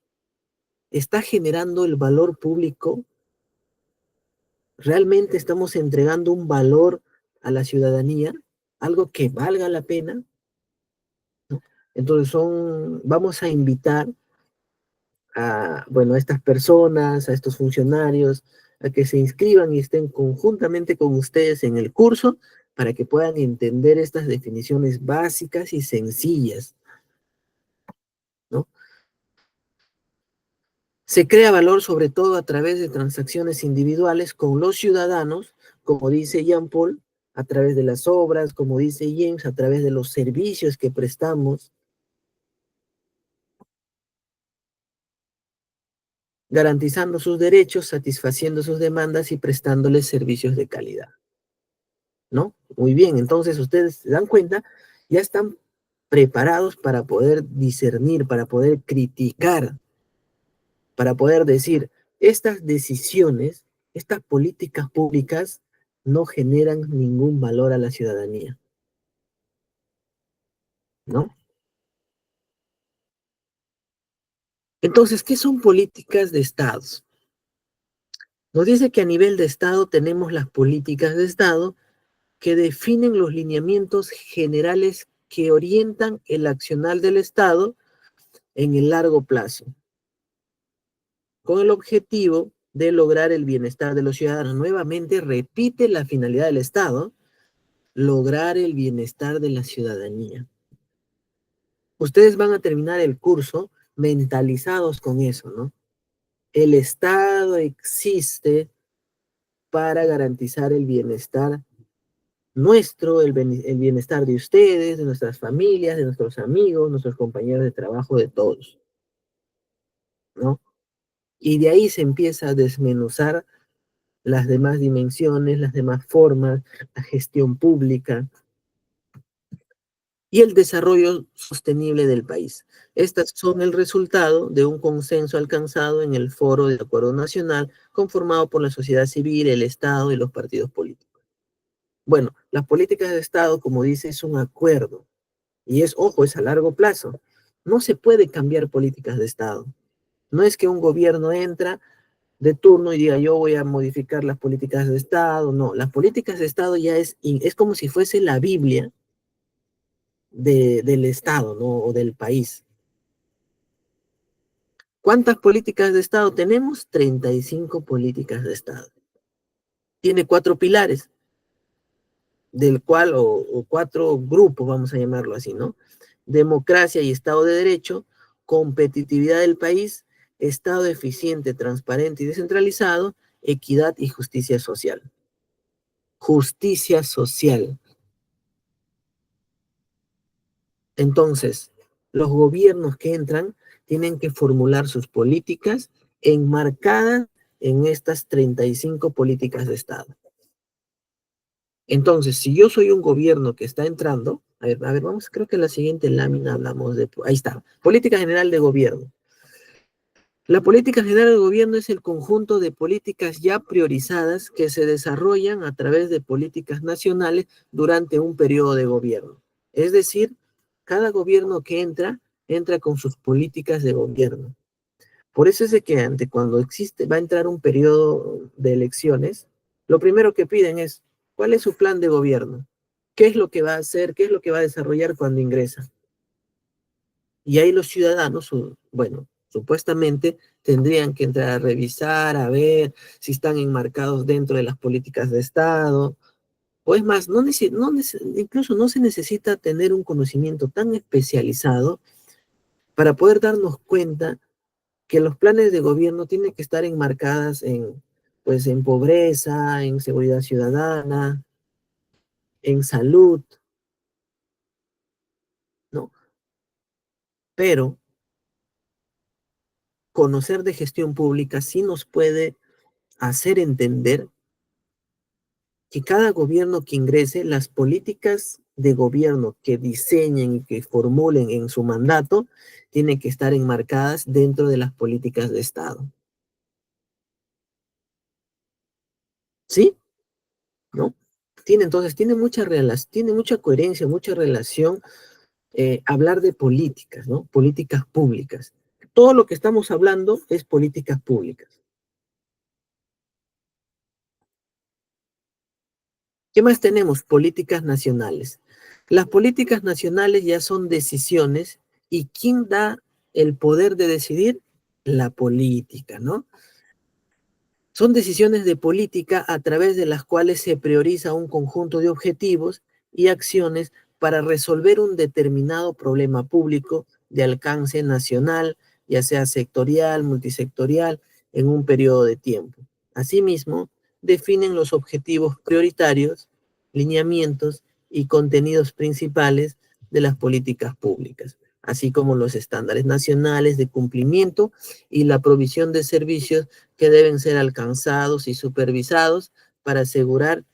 ¿está generando el valor público? ¿Realmente estamos entregando un valor a la ciudadanía? ¿Algo que valga la pena? ¿No? Entonces vamos a invitar bueno, a estas personas, a estos funcionarios, a que se inscriban y estén conjuntamente con ustedes en el curso para que puedan entender estas definiciones básicas y sencillas, ¿no? Se crea valor sobre todo a través de transacciones individuales con los ciudadanos, como dice Jean Paul, a través de las obras, como dice James, a través de los servicios que prestamos, garantizando sus derechos, satisfaciendo sus demandas y prestándoles servicios de calidad, ¿no? Muy bien, entonces ustedes se dan cuenta, ya están preparados para poder discernir, para poder criticar, para poder decir, estas decisiones, estas políticas públicas no generan ningún valor a la ciudadanía, ¿no? Entonces, ¿qué son políticas de Estado? Nos dice que a nivel de Estado tenemos las políticas de Estado que definen los lineamientos generales que orientan el accionar del Estado en el largo plazo, con el objetivo de lograr el bienestar de los ciudadanos. Nuevamente repite la finalidad del Estado, lograr el bienestar de la ciudadanía. Ustedes van a terminar el curso mentalizados con eso, ¿no? El Estado existe para garantizar el bienestar el bienestar de ustedes, de nuestras familias, de nuestros amigos, nuestros compañeros de trabajo, de todos, ¿no? Y de ahí se empieza a desmenuzar las demás dimensiones, las demás formas, la gestión pública y el desarrollo sostenible del país. Estas son el resultado de un consenso alcanzado en el Foro de Acuerdo Nacional, conformado por la sociedad civil, el Estado y los partidos políticos. Bueno, las políticas de Estado, como dice, es un acuerdo. Y es, ojo, es a largo plazo. No se puede cambiar políticas de Estado. No es que un gobierno entra de turno y diga, yo voy a modificar las políticas de Estado. No, las políticas de Estado ya es como si fuese la Biblia del Estado, ¿no? O del país. ¿Cuántas políticas de Estado tenemos? 35 políticas de Estado. Tiene 4 pilares, del cual, o 4 grupos, vamos a llamarlo así, ¿no? Democracia y Estado de Derecho, competitividad del país, Estado eficiente, transparente y descentralizado, equidad y justicia social. Justicia social. Entonces, los gobiernos que entran tienen que formular sus políticas enmarcadas en estas 35 políticas de Estado. Entonces, si yo soy un gobierno que está entrando, a ver, vamos, creo que en la siguiente lámina hablamos de, ahí está, política general de gobierno. La política general de gobierno es el conjunto de políticas ya priorizadas que se desarrollan a través de políticas nacionales durante un periodo de gobierno. Es decir, cada gobierno que entra con sus políticas de gobierno. Por eso es de que cuando va a entrar un periodo de elecciones, lo primero que piden es, ¿cuál es su plan de gobierno? ¿Qué es lo que va a hacer? ¿Qué es lo que va a desarrollar cuando ingresa? Y ahí los ciudadanos, bueno, supuestamente tendrían que entrar a revisar, a ver si están enmarcados dentro de las políticas de Estado. O es más, incluso no se necesita tener un conocimiento tan especializado para poder darnos cuenta que los planes de gobierno tienen que estar enmarcadas pues, en pobreza, en seguridad ciudadana, en salud, ¿no? Pero conocer de gestión pública sí nos puede hacer entender que cada gobierno que ingrese, las políticas de gobierno que diseñen y que formulen en su mandato, tienen que estar enmarcadas dentro de las políticas de Estado. ¿Sí? ¿No? Entonces, tiene mucha coherencia, mucha relación hablar de políticas, ¿no? Políticas públicas. Todo lo que estamos hablando es políticas públicas. ¿Qué más tenemos? Políticas nacionales. Las políticas nacionales ya son decisiones y ¿quién da el poder de decidir? La política, ¿no? Son decisiones de política a través de las cuales se prioriza un conjunto de objetivos y acciones para resolver un determinado problema público de alcance nacional, ya sea sectorial, multisectorial, en un periodo de tiempo. Asimismo, definen los objetivos prioritarios, lineamientos y contenidos principales de las políticas públicas, así como los estándares nacionales de cumplimiento y la provisión de servicios que deben ser alcanzados y supervisados para asegurar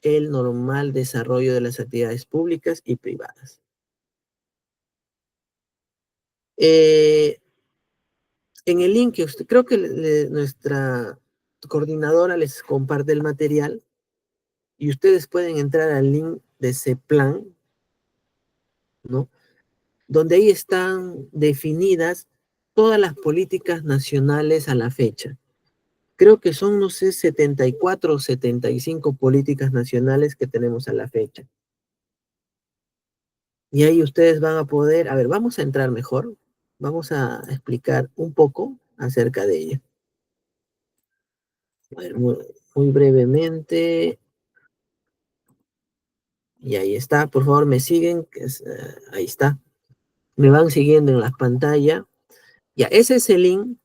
el normal desarrollo de las actividades públicas y privadas. En el link que creo que nuestra coordinadora les comparte el material y ustedes pueden entrar al link de ese plan, ¿no? Donde ahí están definidas todas las políticas nacionales a la fecha. Creo que son, no sé, 74 o 75 políticas nacionales que tenemos a la fecha. Y ahí ustedes van a poder, a ver, vamos a entrar mejor, vamos a explicar un poco acerca de ella. A ver, muy brevemente. Y ahí está, por favor me siguen, ahí está. Me van siguiendo en la pantalla. Ya, ese es el link,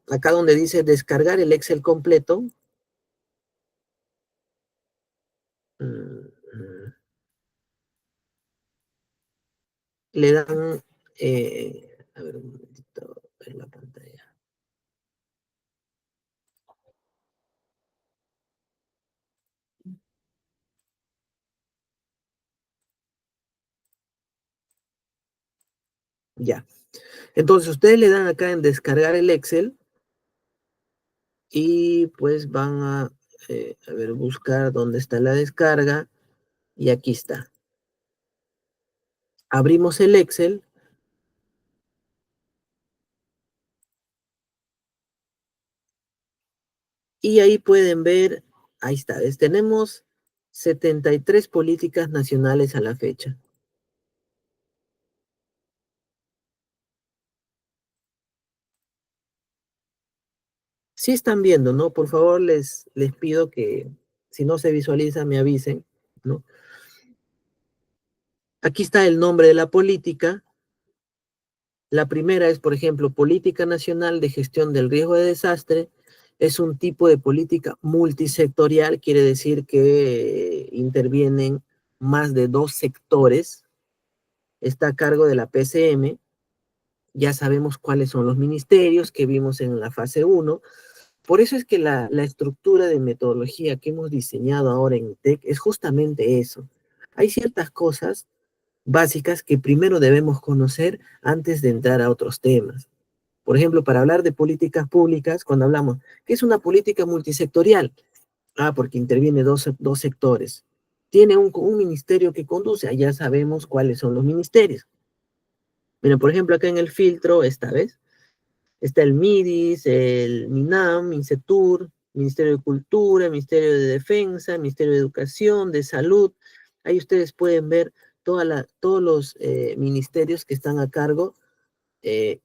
acá donde dice descargar el Excel completo. le dan, a ver un momentito en la pantalla. Ya. Entonces, ustedes le dan acá en descargar el Excel y pues van a ver, buscar dónde está la descarga y aquí está. Abrimos el Excel y ahí pueden ver, ahí está, tenemos 73 políticas nacionales a la fecha. Sí están viendo, ¿no? Por favor, les pido que si no se visualiza, me avisen, ¿no? Aquí está el nombre de la política. La primera es, por ejemplo, Política Nacional de Gestión del Riesgo de Desastre. Es un tipo de política multisectorial, quiere decir que intervienen más de 2 sectores. Está a cargo de la PCM. Ya sabemos cuáles son los ministerios que vimos en la fase 1. Por eso es que la estructura de metodología que hemos diseñado ahora en TEC es justamente eso. Hay ciertas cosas básicas que primero debemos conocer antes de entrar a otros temas. Por ejemplo, para hablar de políticas públicas, cuando hablamos, ¿qué es una política multisectorial? Ah, porque interviene dos sectores. Tiene un ministerio que conduce, ya sabemos cuáles son los ministerios. Mira, por ejemplo, acá en el filtro, esta vez, está el MIDIS, el MINAM, MINCETUR, Ministerio de Cultura, Ministerio de Defensa, Ministerio de Educación, de Salud. Ahí ustedes pueden ver todos los ministerios que están a cargo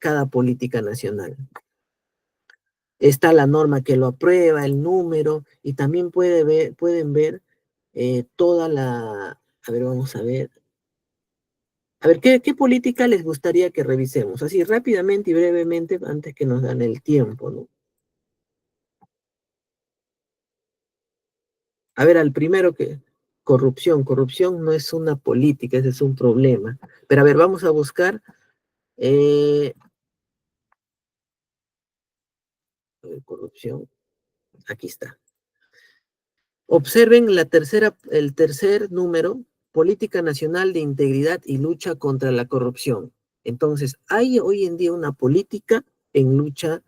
cada política nacional. Está la norma que lo aprueba, el número, y también pueden ver toda la... A ver, vamos a ver. A ver, ¿qué política les gustaría que revisemos? Así rápidamente y brevemente, antes que nos dan el tiempo, ¿no? A ver, al primero que... Corrupción. Corrupción no es una política, ese es un problema. Pero a ver, vamos a buscar... a ver, corrupción. Aquí está. Observen el tercer número, Política Nacional de Integridad y Lucha contra la Corrupción. Entonces, hay hoy en día una política en lucha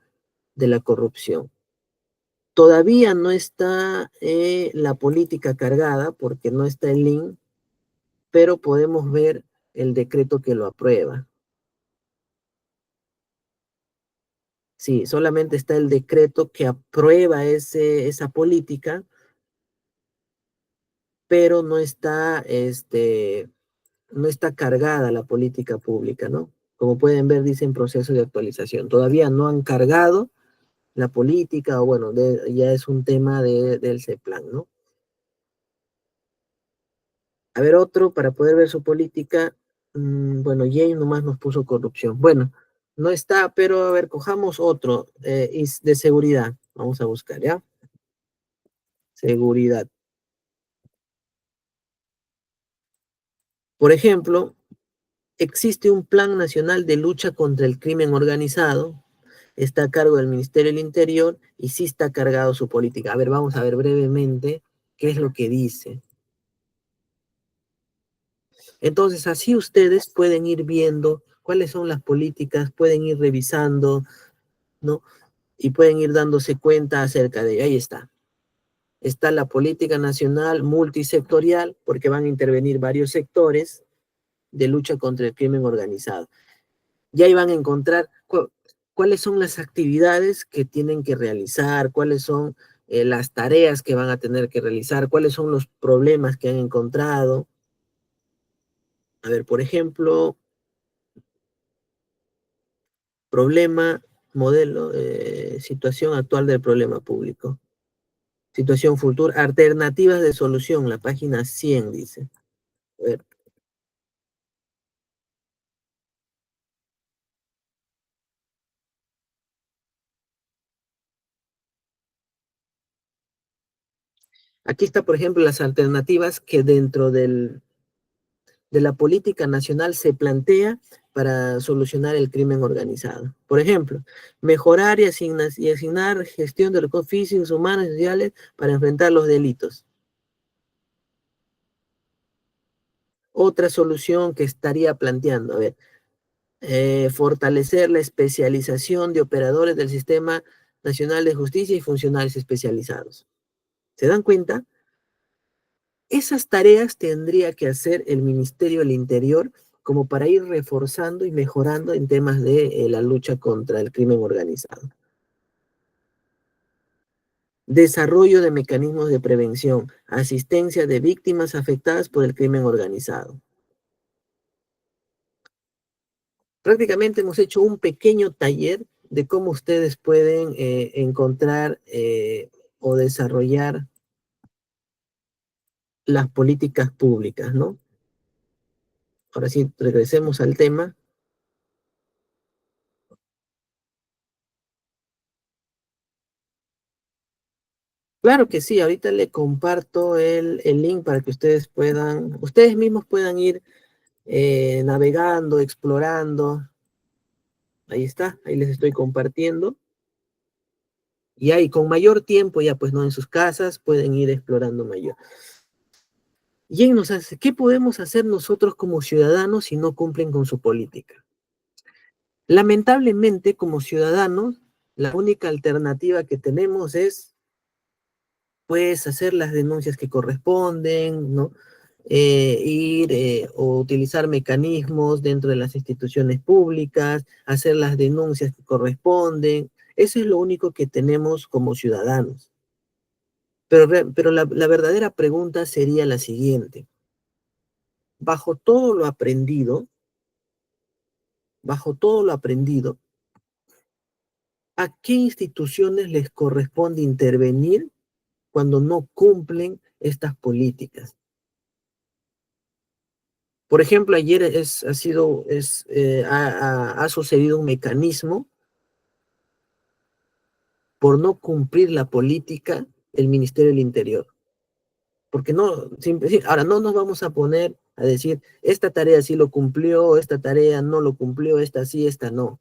de la corrupción. Todavía no está la política cargada porque no está el link, pero podemos ver el decreto que lo aprueba. Sí, solamente está el decreto que aprueba esa política, pero no está cargada la política pública, ¿no? Como pueden ver, dice en proceso de actualización. Todavía no han cargado la política, o bueno, ya es un tema del CEPLAN, ¿no? A ver, otro, para poder ver su política, bueno, Jane nomás nos puso corrupción. Bueno, no está, pero a ver, cojamos otro, de seguridad. Vamos a buscar, ¿ya? Seguridad. Por ejemplo, existe un Plan Nacional de Lucha contra el Crimen Organizado, está a cargo del Ministerio del Interior y sí está cargado su política. A ver, vamos a ver brevemente qué es lo que dice. Entonces, así ustedes pueden ir viendo cuáles son las políticas, pueden ir revisando, ¿no? Y pueden ir dándose cuenta acerca de ello. Ahí está. Está la política nacional multisectorial, porque van a intervenir varios sectores de lucha contra el crimen organizado. Y ahí van a encontrar cuáles son las actividades que tienen que realizar, cuáles son las tareas que van a tener que realizar, cuáles son los problemas que han encontrado. A ver, por ejemplo, problema, modelo, situación actual del problema público. Situación futura, alternativas de solución, la página 100 dice. A ver, aquí está, por ejemplo, las alternativas que dentro del de la política nacional se plantea para solucionar el crimen organizado? Por ejemplo, mejorar y asignar gestión de recursos físicos, humanos y sociales para enfrentar los delitos. Otra solución que estaría planteando, a ver, fortalecer la especialización de operadores del Sistema Nacional de Justicia y funcionarios especializados. ¿Se dan cuenta? Esas tareas tendría que hacer el Ministerio del Interior como para ir reforzando y mejorando en temas de la lucha contra el crimen organizado. Desarrollo de mecanismos de prevención, asistencia de víctimas afectadas por el crimen organizado. Prácticamente hemos hecho un pequeño taller de cómo ustedes pueden encontrar o desarrollar las políticas públicas, ¿no? Ahora sí, regresemos al tema. Claro que sí, ahorita le comparto el link para que ustedes mismos puedan ir navegando, explorando. Ahí está, ahí les estoy compartiendo. Y ahí con mayor tiempo, ya pues no en sus casas, pueden ir explorando mayor. Y nos hace, ¿qué podemos hacer nosotros como ciudadanos si no cumplen con su política? Lamentablemente, como ciudadanos, la única alternativa que tenemos es, pues, hacer las denuncias que corresponden, ¿no? Ir o utilizar mecanismos dentro de las instituciones públicas, hacer las denuncias que corresponden. Eso es lo único que tenemos como ciudadanos. Pero la verdadera pregunta sería la siguiente. Bajo todo lo aprendido, bajo todo lo aprendido, ¿a qué instituciones les corresponde intervenir cuando no cumplen estas políticas? Por ejemplo, ayer ha sucedido un mecanismo por no cumplir la política del Ministerio del Interior. Porque no, ahora no nos vamos a poner a decir, esta tarea sí lo cumplió, esta tarea no lo cumplió, esta sí, esta no.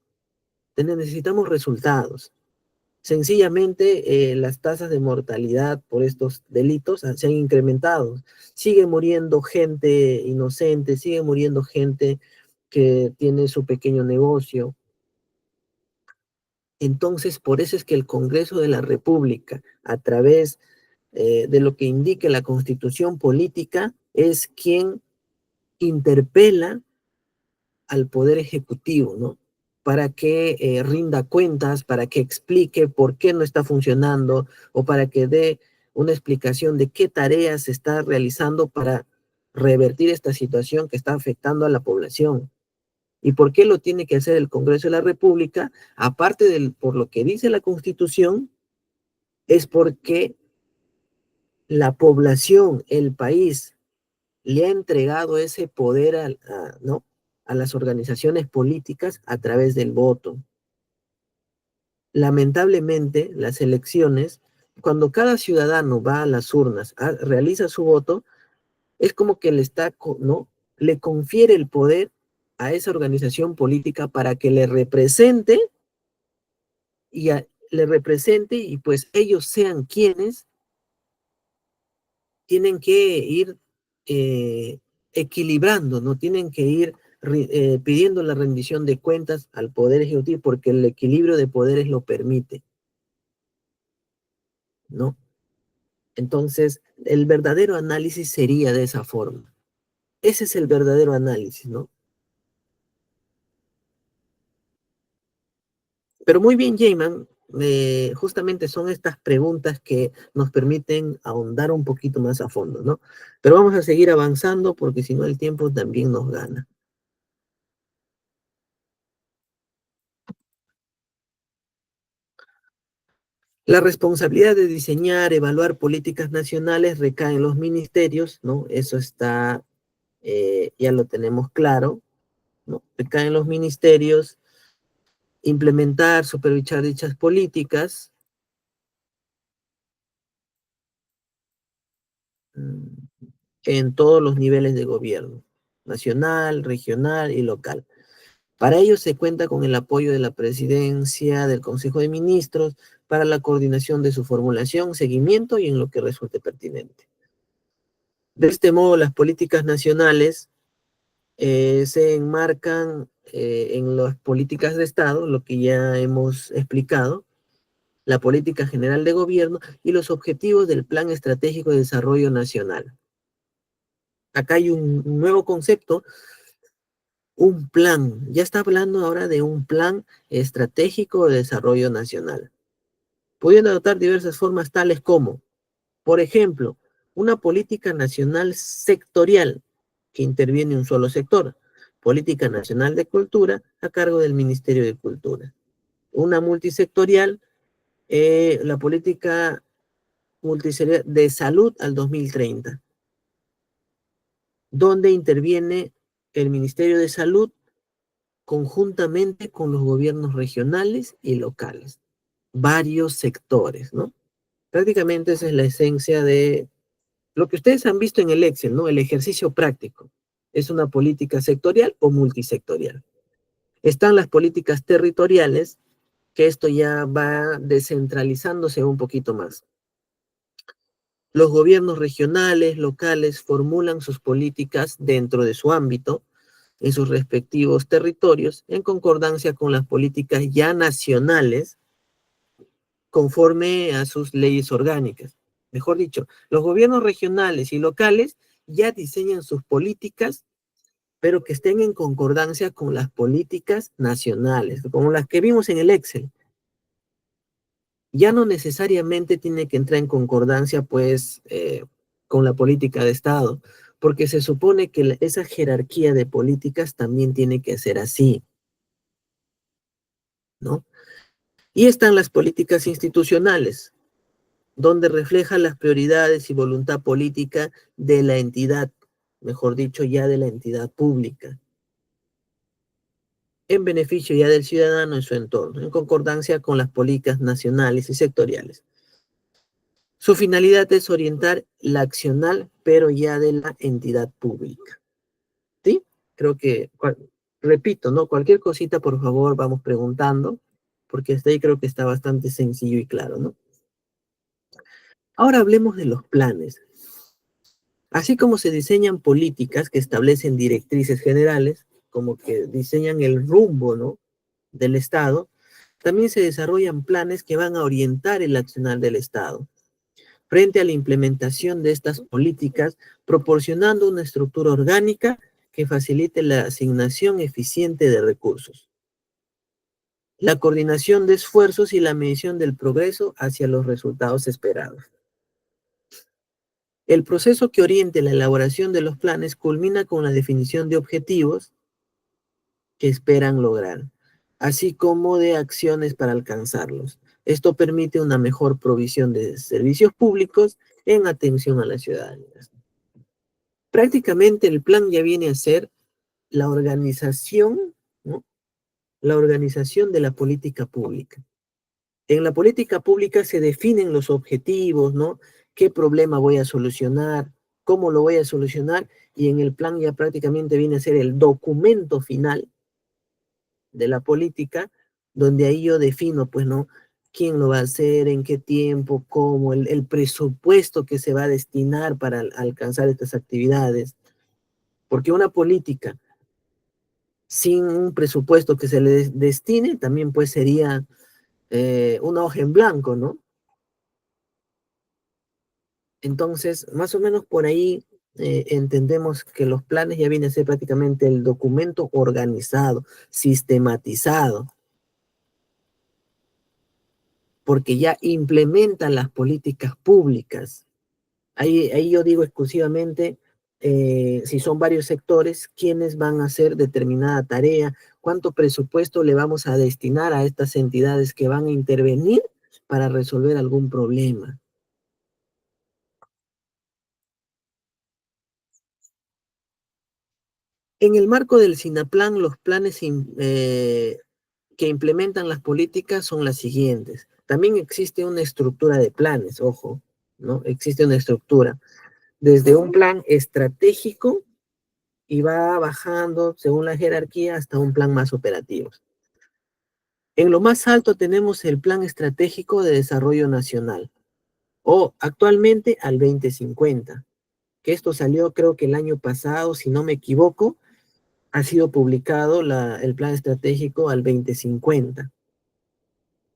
Necesitamos resultados. Sencillamente, las tasas de mortalidad por estos delitos se han incrementado. Sigue muriendo gente inocente, sigue muriendo gente que tiene su pequeño negocio. Entonces, por eso es que el Congreso de la República, a través de lo que indique la Constitución política, es quien interpela al Poder Ejecutivo, ¿no? Para que rinda cuentas, para que explique por qué no está funcionando o para que dé una explicación de qué tareas se está realizando para revertir esta situación que está afectando a la población. ¿Y por qué lo tiene que hacer el Congreso de la República? Aparte por lo que dice la Constitución, es porque la población, el país, le ha entregado ese poder ¿no? a las organizaciones políticas a través del voto. Lamentablemente, las elecciones, cuando cada ciudadano va a las urnas, realiza su voto, es como que ¿no? Le confiere el poder a esa organización política para que le represente y pues ellos sean quienes tienen que ir equilibrando, ¿no? Tienen que ir pidiendo la rendición de cuentas al Poder Ejecutivo porque el equilibrio de poderes lo permite, ¿no? Entonces, el verdadero análisis sería de esa forma. Ese es el verdadero análisis, ¿no? Pero muy bien, Jayman, justamente son estas preguntas que nos permiten ahondar un poquito más a fondo, ¿no? Pero vamos a seguir avanzando porque si no el tiempo también nos gana. La responsabilidad de diseñar, evaluar políticas nacionales recae en los ministerios, ¿no? Eso está, ya lo tenemos claro, ¿no? Recae en los ministerios, implementar, supervisar dichas políticas, en todos los niveles de gobierno. nacional, regional y local. Para ello se cuenta con el apoyo de la Presidencia, del Consejo de Ministros, para la coordinación de su formulación, seguimiento y en lo que resulte pertinente. De este modo, las políticas nacionales se enmarcan en las políticas de Estado, lo que ya hemos explicado, la política general de gobierno y los objetivos del Plan Estratégico de Desarrollo Nacional. Acá hay un nuevo concepto, un plan. Ya está hablando ahora de un plan estratégico de desarrollo nacional, pudiendo adoptar diversas formas tales como, por ejemplo, una política nacional sectorial que interviene en un solo sector, política nacional de cultura a cargo del Ministerio de Cultura. Una multisectorial, la política multisectorial de salud al 2030, donde interviene el Ministerio de Salud conjuntamente con los gobiernos regionales y locales, varios sectores, ¿no? Prácticamente esa es la esencia de lo que ustedes han visto en el Excel, ¿no? El ejercicio práctico. ¿Es una política sectorial o multisectorial? Están las políticas territoriales, que esto ya va descentralizándose un poquito más. Los gobiernos regionales, locales, formulan sus políticas dentro de su ámbito, en sus respectivos territorios, en concordancia con las políticas ya nacionales, conforme a sus leyes orgánicas. Mejor dicho, los gobiernos regionales y locales ya diseñan sus políticas, pero que estén en concordancia con las políticas nacionales, como las que vimos en el Excel. Ya no necesariamente tiene que entrar en concordancia, pues, con la política de Estado, porque se supone que esa jerarquía de políticas también tiene que ser así, ¿no? Y están las políticas institucionales, donde refleja las prioridades y voluntad política de la entidad, mejor dicho, ya de la entidad pública, en beneficio ya del ciudadano en su entorno, en concordancia con las políticas nacionales y sectoriales. Su finalidad es orientar la accional, pero ya de la entidad pública. ¿Sí? Creo que, repito, ¿no? Cualquier cosita, por favor, vamos preguntando, porque hasta ahí creo que está bastante sencillo y claro, ¿no? Ahora hablemos de los planes. Así como se diseñan políticas que establecen directrices generales, como que diseñan el rumbo, ¿no?, del Estado, también se desarrollan planes que van a orientar el accionar del Estado frente a la implementación de estas políticas, proporcionando una estructura orgánica que facilite la asignación eficiente de recursos, la coordinación de esfuerzos y la medición del progreso hacia los resultados esperados. El proceso que oriente la elaboración de los planes culmina con la definición de objetivos que esperan lograr, así como de acciones para alcanzarlos. Esto permite una mejor provisión de servicios públicos en atención a la ciudadanía. Prácticamente el plan ya viene a ser la organización, ¿no?, la organización de la política pública. En la política pública se definen los objetivos, ¿no? ¿Qué problema voy a solucionar? ¿Cómo lo voy a solucionar? Y en el plan ya prácticamente viene a ser el documento final de la política, donde ahí yo defino, pues, ¿no?, quién lo va a hacer, en qué tiempo, cómo, el presupuesto que se va a destinar para alcanzar estas actividades. Porque una política sin un presupuesto que se le destine, también pues sería una hoja en blanco, ¿no? Entonces, más o menos por ahí entendemos que los planes ya vienen a ser prácticamente el documento organizado, sistematizado, porque ya implementan las políticas públicas. Ahí yo digo exclusivamente, si son varios sectores, quiénes van a hacer determinada tarea, cuánto presupuesto le vamos a destinar a estas entidades que van a intervenir para resolver algún problema. En el marco del SINAPLAN, los planes que implementan las políticas son las siguientes. También existe una estructura de planes, ojo, ¿no? Existe una estructura. Desde un plan estratégico y va bajando según la jerarquía hasta un plan más operativo. En lo más alto tenemos el Plan Estratégico de Desarrollo Nacional, o actualmente al 2050, que esto salió creo que el año pasado, si no me equivoco, ha sido publicado el Plan Estratégico al 2050.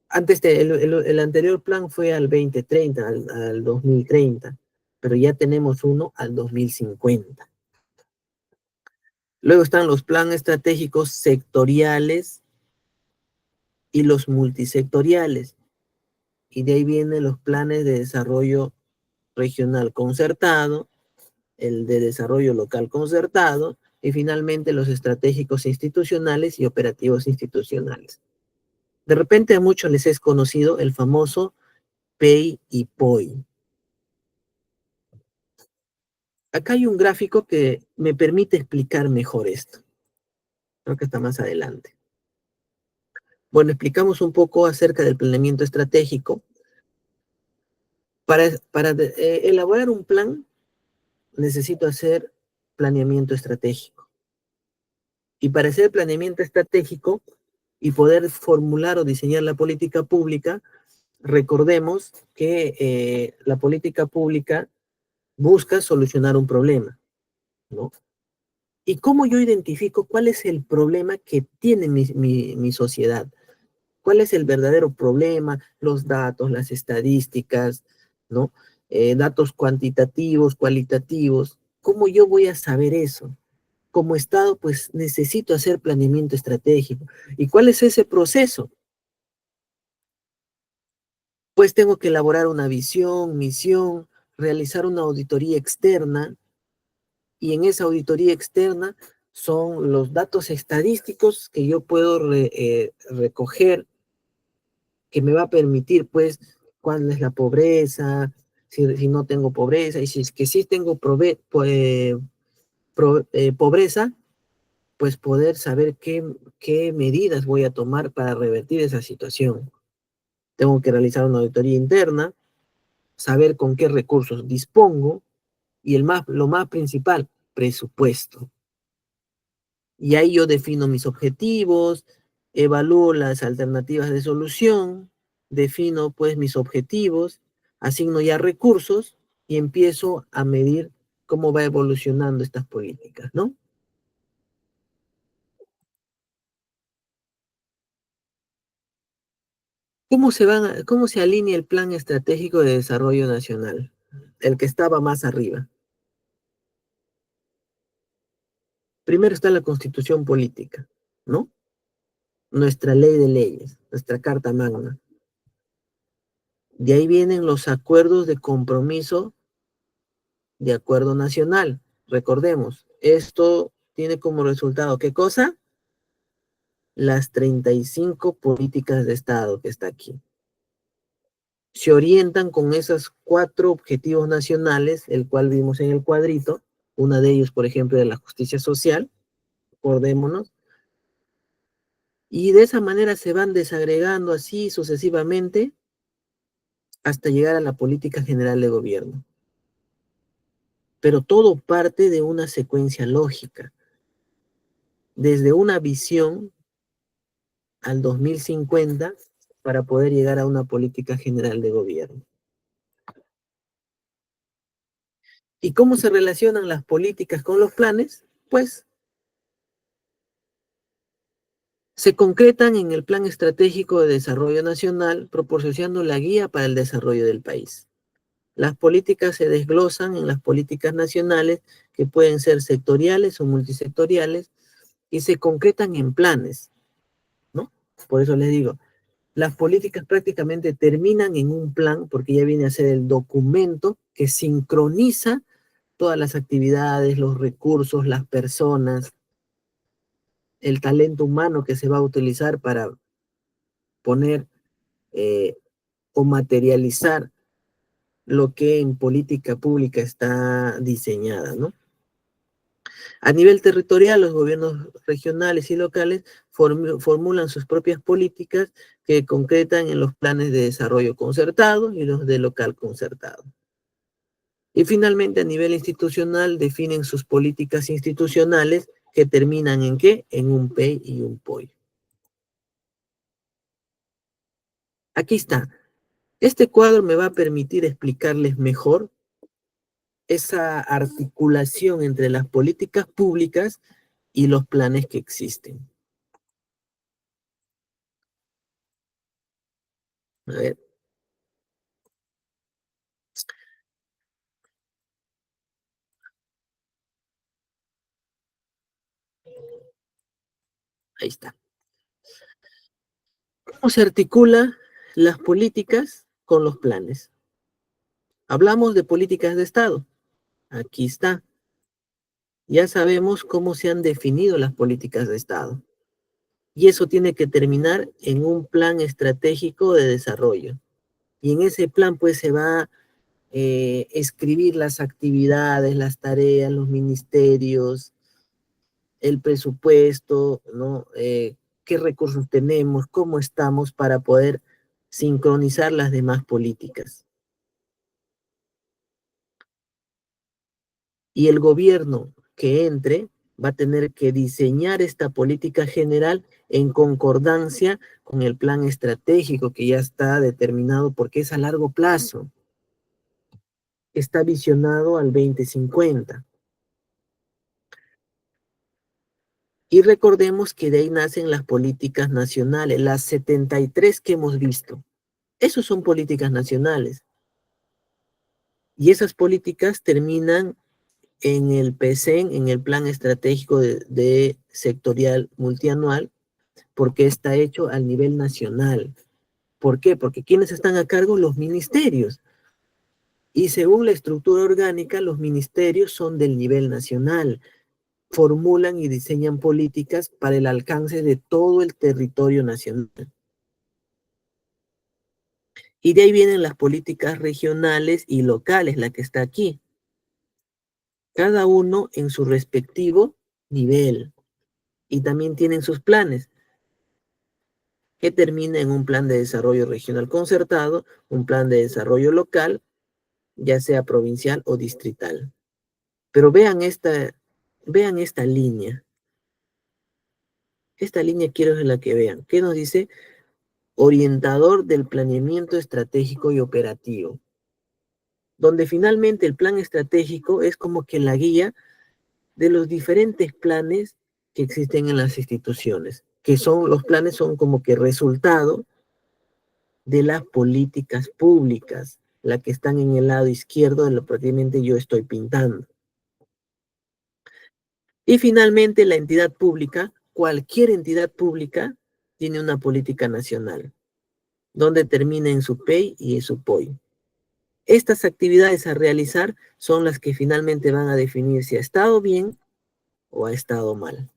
Antes el anterior plan fue al 2030, al 2030, pero ya tenemos uno al 2050. Luego están los planes estratégicos sectoriales y los multisectoriales. Y de ahí vienen los planes de desarrollo regional concertado, el de desarrollo local concertado y finalmente los estratégicos institucionales y operativos institucionales. De repente a muchos les es conocido el famoso PEI y POI. Acá hay un gráfico que me permite explicar mejor esto. Creo que está más adelante. Bueno, explicamos un poco acerca del planeamiento estratégico. Para elaborar un plan, necesito hacer planeamiento estratégico. Y para hacer planeamiento estratégico y poder formular o diseñar la política pública, recordemos que la política pública busca solucionar un problema, ¿no? ¿Y cómo yo identifico cuál es el problema que tiene mi sociedad? ¿Cuál es el verdadero problema? Los datos, las estadísticas, ¿no? Datos cuantitativos, cualitativos. ¿Cómo yo voy a saber eso? Como Estado, pues necesito hacer planeamiento estratégico. ¿Y cuál es ese proceso? Pues tengo que elaborar una visión, misión, realizar una auditoría externa, y en esa auditoría externa son los datos estadísticos que yo puedo recoger, que me va a permitir, pues, cuál es la pobreza, si no tengo pobreza, y si es que sí tengo pobreza, pues poder saber qué medidas voy a tomar para revertir esa situación. Tengo que realizar una auditoría interna, saber con qué recursos dispongo, y lo más principal, presupuesto. Y ahí yo defino mis objetivos, evalúo las alternativas de solución, defino pues mis objetivos, asigno ya recursos y empiezo a medir cómo va evolucionando estas políticas, ¿no? ¿Cómo se alinea el Plan Estratégico de Desarrollo Nacional? El que estaba más arriba. Primero está la Constitución Política, ¿no? Nuestra ley de leyes, nuestra Carta Magna. De ahí vienen los acuerdos de compromiso de acuerdo nacional. Recordemos, esto tiene como resultado, ¿qué cosa? Las 35 políticas de Estado que está aquí. Se orientan con esos 4 objetivos nacionales, el cual vimos en el cuadrito, una de ellos, por ejemplo, de la justicia social, acordémonos, y de esa manera se van desagregando así sucesivamente hasta llegar a la política general de gobierno. Pero todo parte de una secuencia lógica, desde una visión al 2050 para poder llegar a una política general de gobierno. ¿Y cómo se relacionan las políticas con los planes? Pues se concretan en el Plan Estratégico de Desarrollo Nacional, proporcionando la guía para el desarrollo del país. Las políticas se desglosan en las políticas nacionales, que pueden ser sectoriales o multisectoriales, y se concretan en planes, ¿no? Por eso les digo, las políticas prácticamente terminan en un plan, porque ya viene a ser el documento que sincroniza todas las actividades, los recursos, las personas, el talento humano que se va a utilizar para poner o materializar lo que en política pública está diseñada, ¿no? A nivel territorial, los gobiernos regionales y locales formulan sus propias políticas que concretan en los planes de desarrollo concertado y los de local concertado. Y finalmente, a nivel institucional, definen sus políticas institucionales que terminan ¿en qué? En un PEI y un POI. Aquí está. Este cuadro me va a permitir explicarles mejor esa articulación entre las políticas públicas y los planes que existen. A ver. Ahí está. ¿Cómo se articula las políticas con los planes? Hablamos de políticas de Estado. Aquí está. Ya sabemos cómo se han definido las políticas de Estado. Y eso tiene que terminar en un plan estratégico de desarrollo. Y en ese plan pues se va a escribir las actividades, las tareas, los ministerios, el presupuesto, ¿no? Qué recursos tenemos, cómo estamos para poder sincronizar las demás políticas. Y el gobierno que entre va a tener que diseñar esta política general en concordancia con el plan estratégico que ya está determinado porque es a largo plazo. Está visionado al 2050. Y recordemos que de ahí nacen las políticas nacionales, las 73 que hemos visto. Esas son políticas nacionales. Y esas políticas terminan en el PECEN, en el Plan Estratégico de Sectorial Multianual, porque está hecho al nivel nacional. ¿Por qué? Porque ¿quiénes están a cargo? Los ministerios. Y según la estructura orgánica, los ministerios son del nivel nacional. Formulan y diseñan políticas para el alcance de todo el territorio nacional. Y de ahí vienen las políticas regionales y locales, la que está aquí. Cada uno en su respectivo nivel. Y también tienen sus planes, que termina en un plan de desarrollo regional concertado, un plan de desarrollo local, ya sea provincial o distrital. Pero vean esta línea. Esta línea quiero que la que vean. ¿Qué nos dice? Orientador del planeamiento estratégico y operativo. Donde finalmente el plan estratégico es como que la guía de los diferentes planes que existen en las instituciones, que son, los planes son como que resultado de las políticas públicas, las que están en el lado izquierdo de lo que prácticamente yo estoy pintando. Y finalmente la entidad pública, cualquier entidad pública, tiene una política nacional, donde termina en su PEI y en su POI. Estas actividades a realizar son las que finalmente van a definir si ha estado bien o ha estado mal.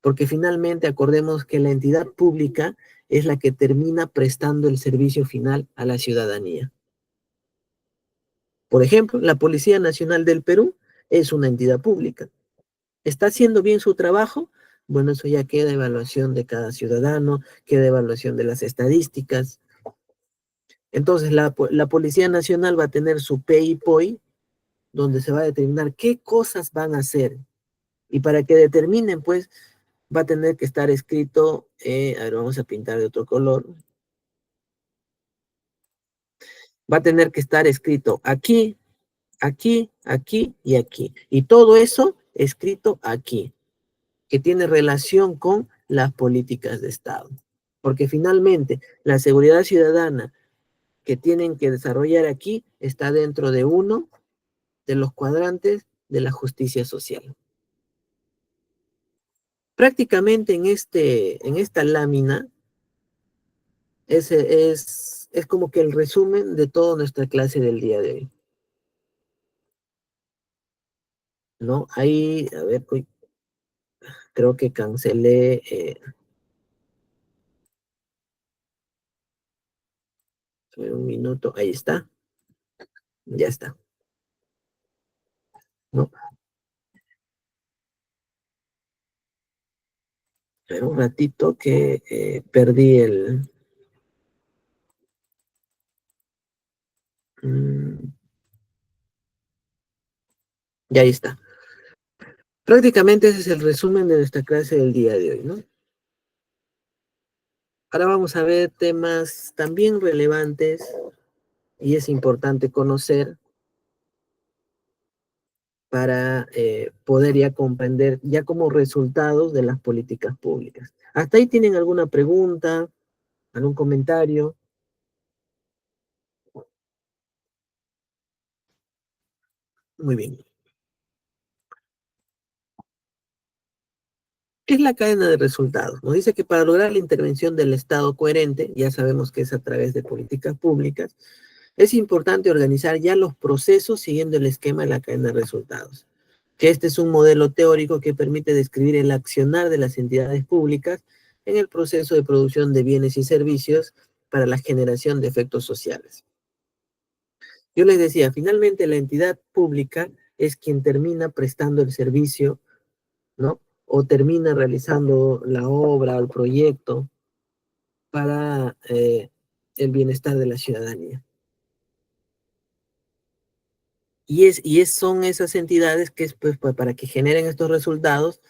Porque finalmente acordemos que la entidad pública es la que termina prestando el servicio final a la ciudadanía. Por ejemplo, la Policía Nacional del Perú es una entidad pública. ¿Está haciendo bien su trabajo? Bueno, eso ya queda evaluación de cada ciudadano, queda evaluación de las estadísticas. Entonces, la Policía Nacional va a tener su PIPOI, donde se va a determinar qué cosas van a hacer. Y para que determinen, pues, va a tener que estar escrito, a ver, vamos a pintar de otro color. Va a tener que estar escrito aquí, aquí, aquí y aquí. Y todo eso escrito aquí, que tiene relación con las políticas de Estado. Porque finalmente la seguridad ciudadana que tienen que desarrollar aquí está dentro de uno de los cuadrantes de la justicia social. Prácticamente en esta lámina es como que el resumen de toda nuestra clase del día de hoy. ¿No? Ahí, a ver, creo que cancelé. Un minuto, ahí está. Ya está. ¿No? Pero un ratito que perdí el... Y ahí está. Prácticamente ese es el resumen de nuestra clase del día de hoy, ¿no? Ahora vamos a ver temas también relevantes y es importante conocer para poder ya comprender ya como resultados de las políticas públicas. ¿Hasta ahí tienen alguna pregunta, algún comentario? Muy bien. ¿Qué es la cadena de resultados? Nos dice que para lograr la intervención del Estado coherente, ya sabemos que es a través de políticas públicas, es importante organizar ya los procesos siguiendo el esquema de la cadena de resultados. Que este es un modelo teórico que permite describir el accionar de las entidades públicas en el proceso de producción de bienes y servicios para la generación de efectos sociales. Yo les decía, finalmente la entidad pública es quien termina prestando el servicio, ¿no? O termina realizando la obra o el proyecto para el bienestar de la ciudadanía. Son esas entidades que pues, para que generen estos resultados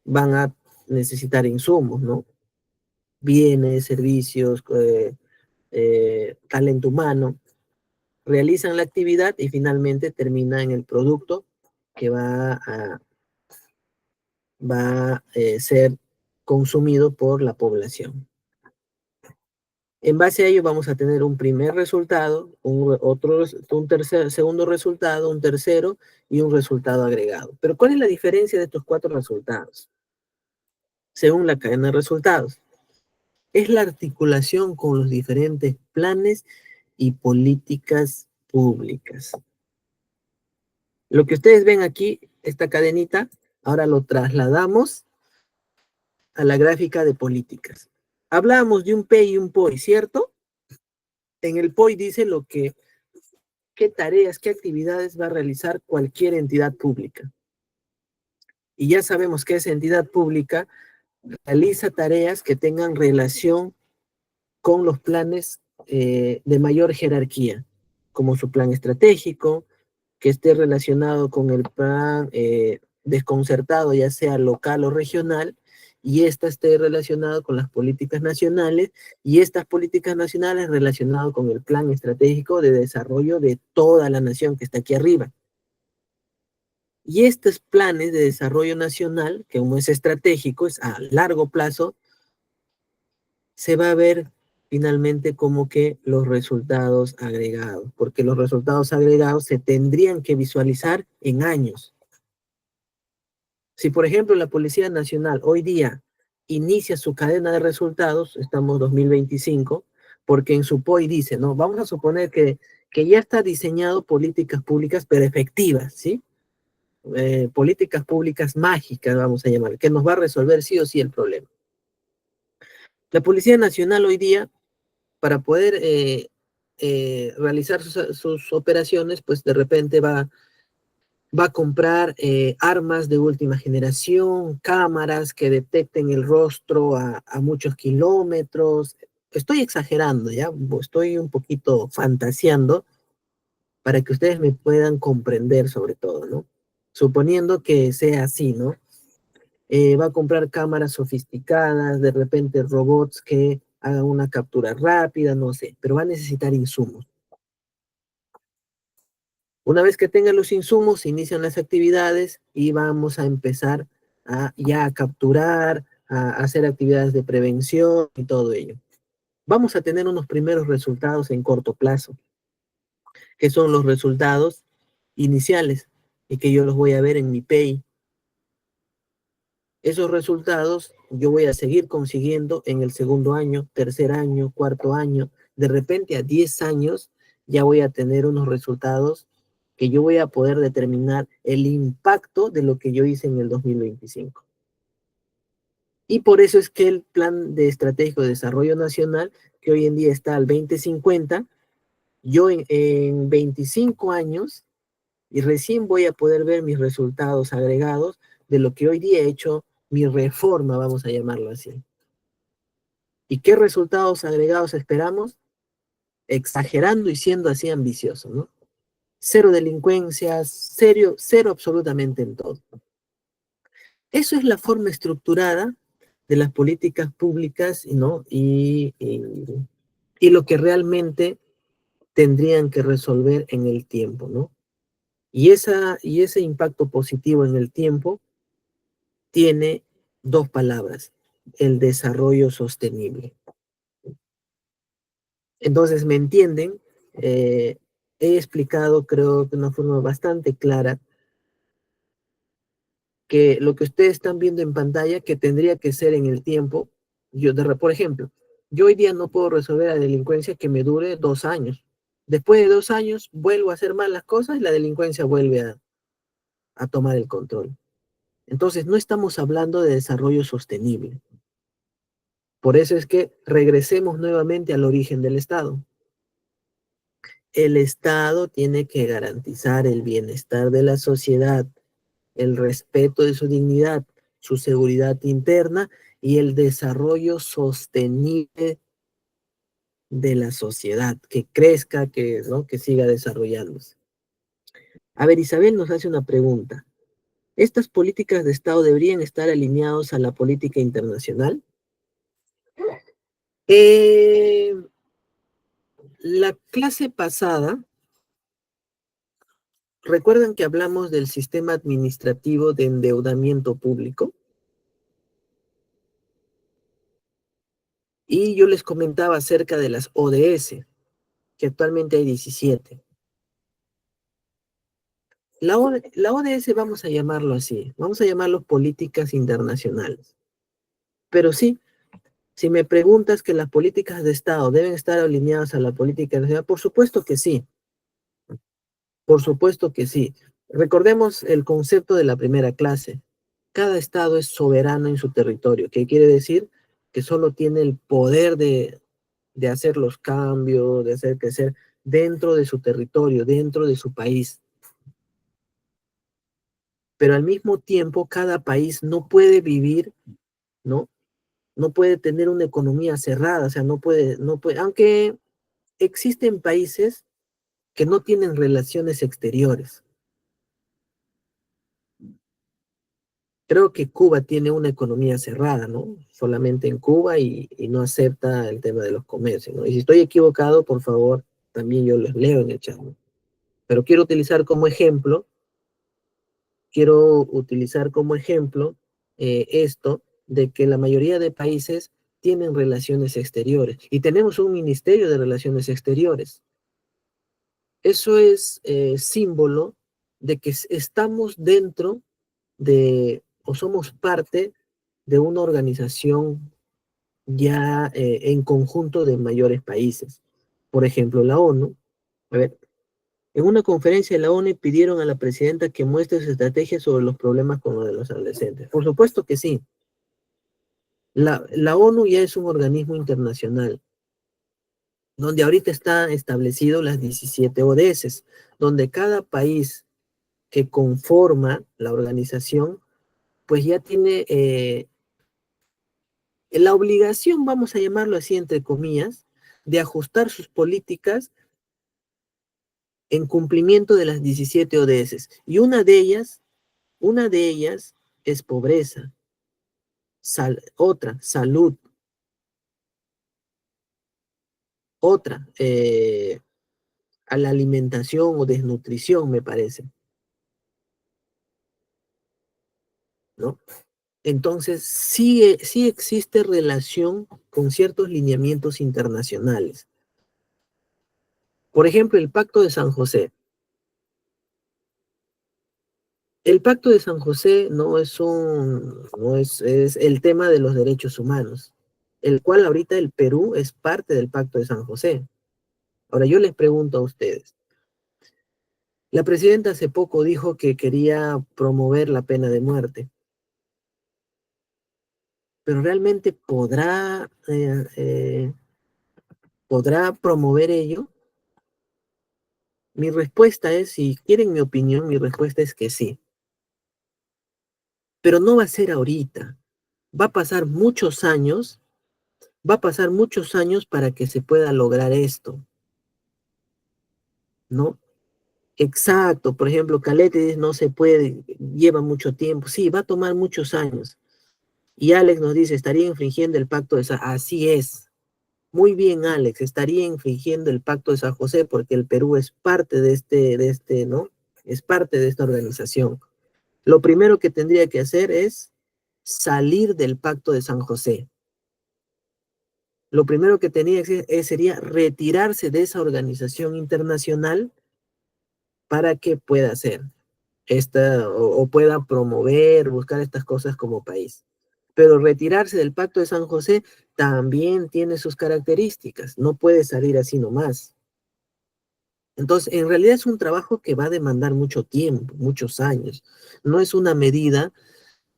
van a necesitar insumos, ¿no? Bienes, servicios, talento humano, realizan la actividad y finalmente termina en el producto que va a ser consumido por la población. En base a ello vamos a tener un primer resultado, segundo resultado, un tercero y un resultado agregado. Pero ¿cuál es la diferencia de estos 4 resultados? Según la cadena de resultados, es la articulación con los diferentes planes y políticas públicas. Lo que ustedes ven aquí, esta cadenita, ahora lo trasladamos a la gráfica de políticas. Hablábamos de un P y un POI, ¿cierto? En el POI dice qué tareas, qué actividades va a realizar cualquier entidad pública. Y ya sabemos que esa entidad pública realiza tareas que tengan relación con los planes de mayor jerarquía, como su plan estratégico, que esté relacionado con el plan desconcertado, ya sea local o regional, y esta esté relacionado con las políticas nacionales, y estas políticas nacionales relacionado con el plan estratégico de desarrollo de toda la nación que está aquí arriba. Y estos planes de desarrollo nacional, que como es estratégico, es a largo plazo, se va a ver finalmente como que los resultados agregados, porque los resultados agregados se tendrían que visualizar en años. Si, por ejemplo, la Policía Nacional hoy día inicia su cadena de resultados, estamos en 2025, porque en su POI dice, no, vamos a suponer que ya está diseñado políticas públicas, pero efectivas, ¿sí? Políticas públicas mágicas, vamos a llamar, que nos va a resolver sí o sí el problema. La Policía Nacional hoy día, para poder realizar sus operaciones, pues de repente va a comprar armas de última generación, cámaras que detecten el rostro a muchos kilómetros. Estoy exagerando, ¿ya? Estoy un poquito fantaseando para que ustedes me puedan comprender sobre todo, ¿no? Suponiendo que sea así, ¿no? Va a comprar cámaras sofisticadas, de repente robots que hagan una captura rápida, no sé, pero va a necesitar insumos. Una vez que tengan los insumos, se inician las actividades y vamos a empezar ya a capturar, a hacer actividades de prevención y todo ello. Vamos a tener unos primeros resultados en corto plazo, que son los resultados iniciales y que yo los voy a ver en mi PEI. Esos resultados yo voy a seguir consiguiendo en el segundo año, tercer año, cuarto año. De repente a 10 años ya voy a tener unos resultados que yo voy a poder determinar el impacto de lo que yo hice en el 2025. Y por eso es que el Plan de Estratégico de Desarrollo Nacional, que hoy en día está al 2050, yo en 25 años y recién voy a poder ver mis resultados agregados de lo que hoy día he hecho mi reforma, vamos a llamarlo así. ¿Y qué resultados agregados esperamos? Exagerando y siendo así ambicioso, ¿no? cero delincuencia, cero absolutamente en todo. Eso es la forma estructurada de las políticas públicas, ¿no? Y lo que realmente tendrían que resolver en el tiempo, ¿no? Y ese impacto positivo en el tiempo tiene dos palabras: el desarrollo sostenible. Entonces, ¿me entienden? He explicado, creo, de una forma bastante clara que lo que ustedes están viendo en pantalla, que tendría que ser en el tiempo, por ejemplo, yo hoy día no puedo resolver la delincuencia que me dure 2 años. Después de 2 años vuelvo a hacer mal las cosas y la delincuencia vuelve a tomar el control. Entonces, no estamos hablando de desarrollo sostenible. Por eso es que regresemos nuevamente al origen del Estado. El Estado tiene que garantizar el bienestar de la sociedad, el respeto de su dignidad, su seguridad interna y el desarrollo sostenible de la sociedad, que crezca, ¿no? Que siga desarrollándose. A ver, Isabel nos hace una pregunta. ¿Estas políticas de Estado deberían estar alineados a la política internacional? La clase pasada, ¿recuerdan que hablamos del sistema administrativo de endeudamiento público? Y yo les comentaba acerca de las ODS, que actualmente hay 17. La ODS vamos a llamarlo así, vamos a llamarlo políticas internacionales. Pero sí, si me preguntas que las políticas de Estado deben estar alineadas a la política nacional, por supuesto que sí, por supuesto que sí. Recordemos el concepto de la primera clase. Cada Estado es soberano en su territorio. ¿Qué quiere decir? Que solo tiene el poder de hacer los cambios, de hacer crecer dentro de su territorio, dentro de su país. Pero al mismo tiempo, cada país no puede vivir, ¿no? No puede tener una economía cerrada, o sea, no puede, aunque existen países que no tienen relaciones exteriores. Creo que Cuba tiene una economía cerrada, ¿no? Solamente en Cuba y no acepta el tema de los comercios, ¿no? Y si estoy equivocado, por favor, también yo los leo en el chat, ¿no? Pero quiero utilizar como ejemplo esto de que la mayoría de países tienen relaciones exteriores y tenemos un Ministerio de Relaciones Exteriores. Eso es símbolo de que estamos dentro o somos parte de una organización ya en conjunto de mayores países. Por ejemplo, la ONU. A ver, en una conferencia de la ONU pidieron a la presidenta que muestre su estrategia sobre los problemas con lo de los adolescentes. Por supuesto que sí. La ONU ya es un organismo internacional, donde ahorita está establecido las 17 ODS, donde cada país que conforma la organización, pues ya tiene la obligación, vamos a llamarlo así entre comillas, de ajustar sus políticas en cumplimiento de las 17 ODS. Y una de ellas es pobreza, otra, salud, otra, a la alimentación o desnutrición, me parece, ¿no? Entonces, sí existe relación con ciertos lineamientos internacionales. Por ejemplo, el Pacto de San José. El Pacto de San José no es el tema de los derechos humanos, el cual ahorita el Perú es parte del Pacto de San José. Ahora yo les pregunto a ustedes, la presidenta hace poco dijo que quería promover la pena de muerte, pero realmente podrá promover ello. Mi respuesta es, si quieren mi opinión, mi respuesta es que sí, pero no va a ser ahorita. Va a pasar muchos años, va a pasar muchos años para que se pueda lograr esto, ¿no? Exacto, por ejemplo, Calete dice no se puede, lleva mucho tiempo. Sí, va a tomar muchos años. Y Alex nos dice, estaría infringiendo el pacto de San... Así es. Muy bien, Alex, estaría infringiendo el pacto de San José porque el Perú es parte ¿no? Es parte de esta organización. Lo primero que tendría que hacer es salir del pacto de San José. Lo primero que tenía que hacer sería retirarse de esa organización internacional para que pueda hacer o pueda promover, buscar estas cosas como país. Pero retirarse del pacto de San José también tiene sus características, no puede salir así nomás. Entonces, en realidad es un trabajo que va a demandar mucho tiempo, muchos años. No es una medida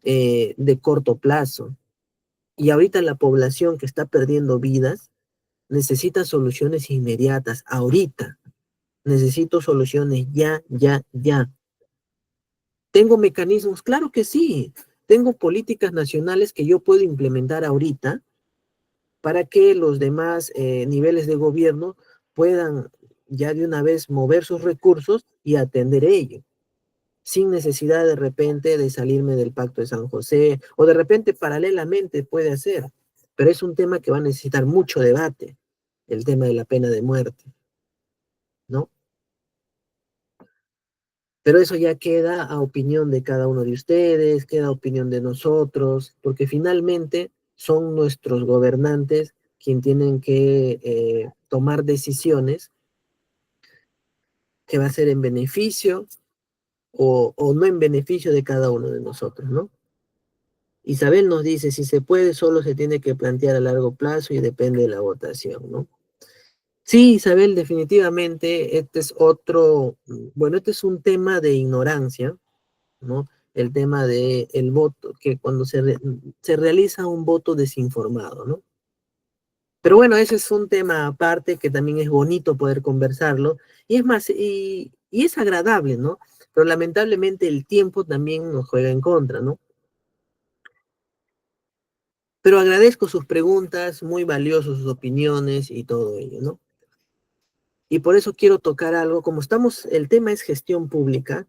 de corto plazo. Y ahorita la población que está perdiendo vidas necesita soluciones inmediatas, ahorita. Necesito soluciones ya, ya, ya. ¿Tengo mecanismos? Claro que sí. Tengo políticas nacionales que yo puedo implementar ahorita para que los demás niveles de gobierno puedan ya de una vez mover sus recursos y atender ello, sin necesidad de repente de salirme del Pacto de San José, o de repente paralelamente puede hacer, pero es un tema que va a necesitar mucho debate, el tema de la pena de muerte, ¿no? Pero eso ya queda a opinión de cada uno de ustedes, queda a opinión de nosotros, porque finalmente son nuestros gobernantes quienes tienen que tomar decisiones que va a ser en beneficio o no en beneficio de cada uno de nosotros, ¿no? Isabel nos dice, si se puede, solo se tiene que plantear a largo plazo y depende de la votación, ¿no? Sí, Isabel, definitivamente, este es un tema de ignorancia, ¿no? El tema de el voto, que cuando se realiza un voto desinformado, ¿no? Pero bueno, ese es un tema aparte que también es bonito poder conversarlo, y es más, y es agradable, ¿no? Pero lamentablemente el tiempo también nos juega en contra, ¿no? Pero agradezco sus preguntas, muy valiosos sus opiniones y todo ello, ¿no? Y por eso quiero tocar algo, como el tema es gestión pública,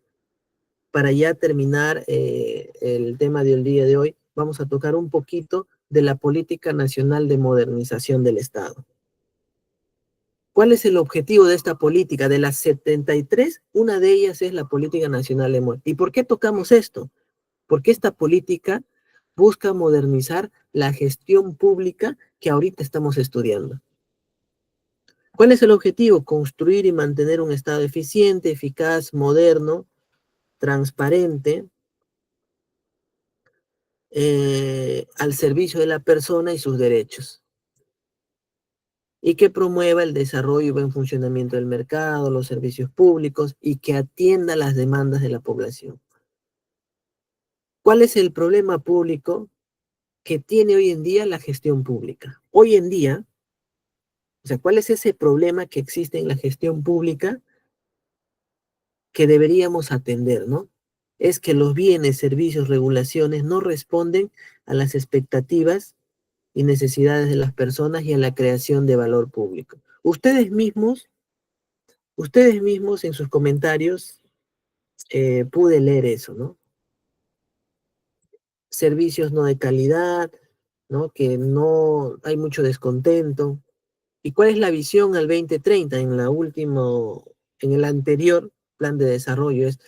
para ya terminar el tema del día de hoy, vamos a tocar un poquito de la política nacional de modernización del Estado. ¿Cuál es el objetivo de esta política? De las 73, una de ellas es la política nacional de modernización. ¿Y por qué tocamos esto? Porque esta política busca modernizar la gestión pública que ahorita estamos estudiando. ¿Cuál es el objetivo? Construir y mantener un Estado eficiente, eficaz, moderno, transparente, al servicio de la persona y sus derechos, y que promueva el desarrollo y buen funcionamiento del mercado, los servicios públicos, y que atienda las demandas de la población. ¿Cuál es el problema público que tiene hoy en día la gestión pública? Hoy en día, o sea, ¿cuál es ese problema que existe en la gestión pública que deberíamos atender, ¿no? Es que los bienes, servicios, regulaciones no responden a las expectativas y necesidades de las personas y a la creación de valor público. Ustedes mismos en sus comentarios pude leer eso, ¿no? Servicios no de calidad, ¿no? Que no hay mucho descontento. ¿Y cuál es la visión al 2030 en el anterior plan de desarrollo? Es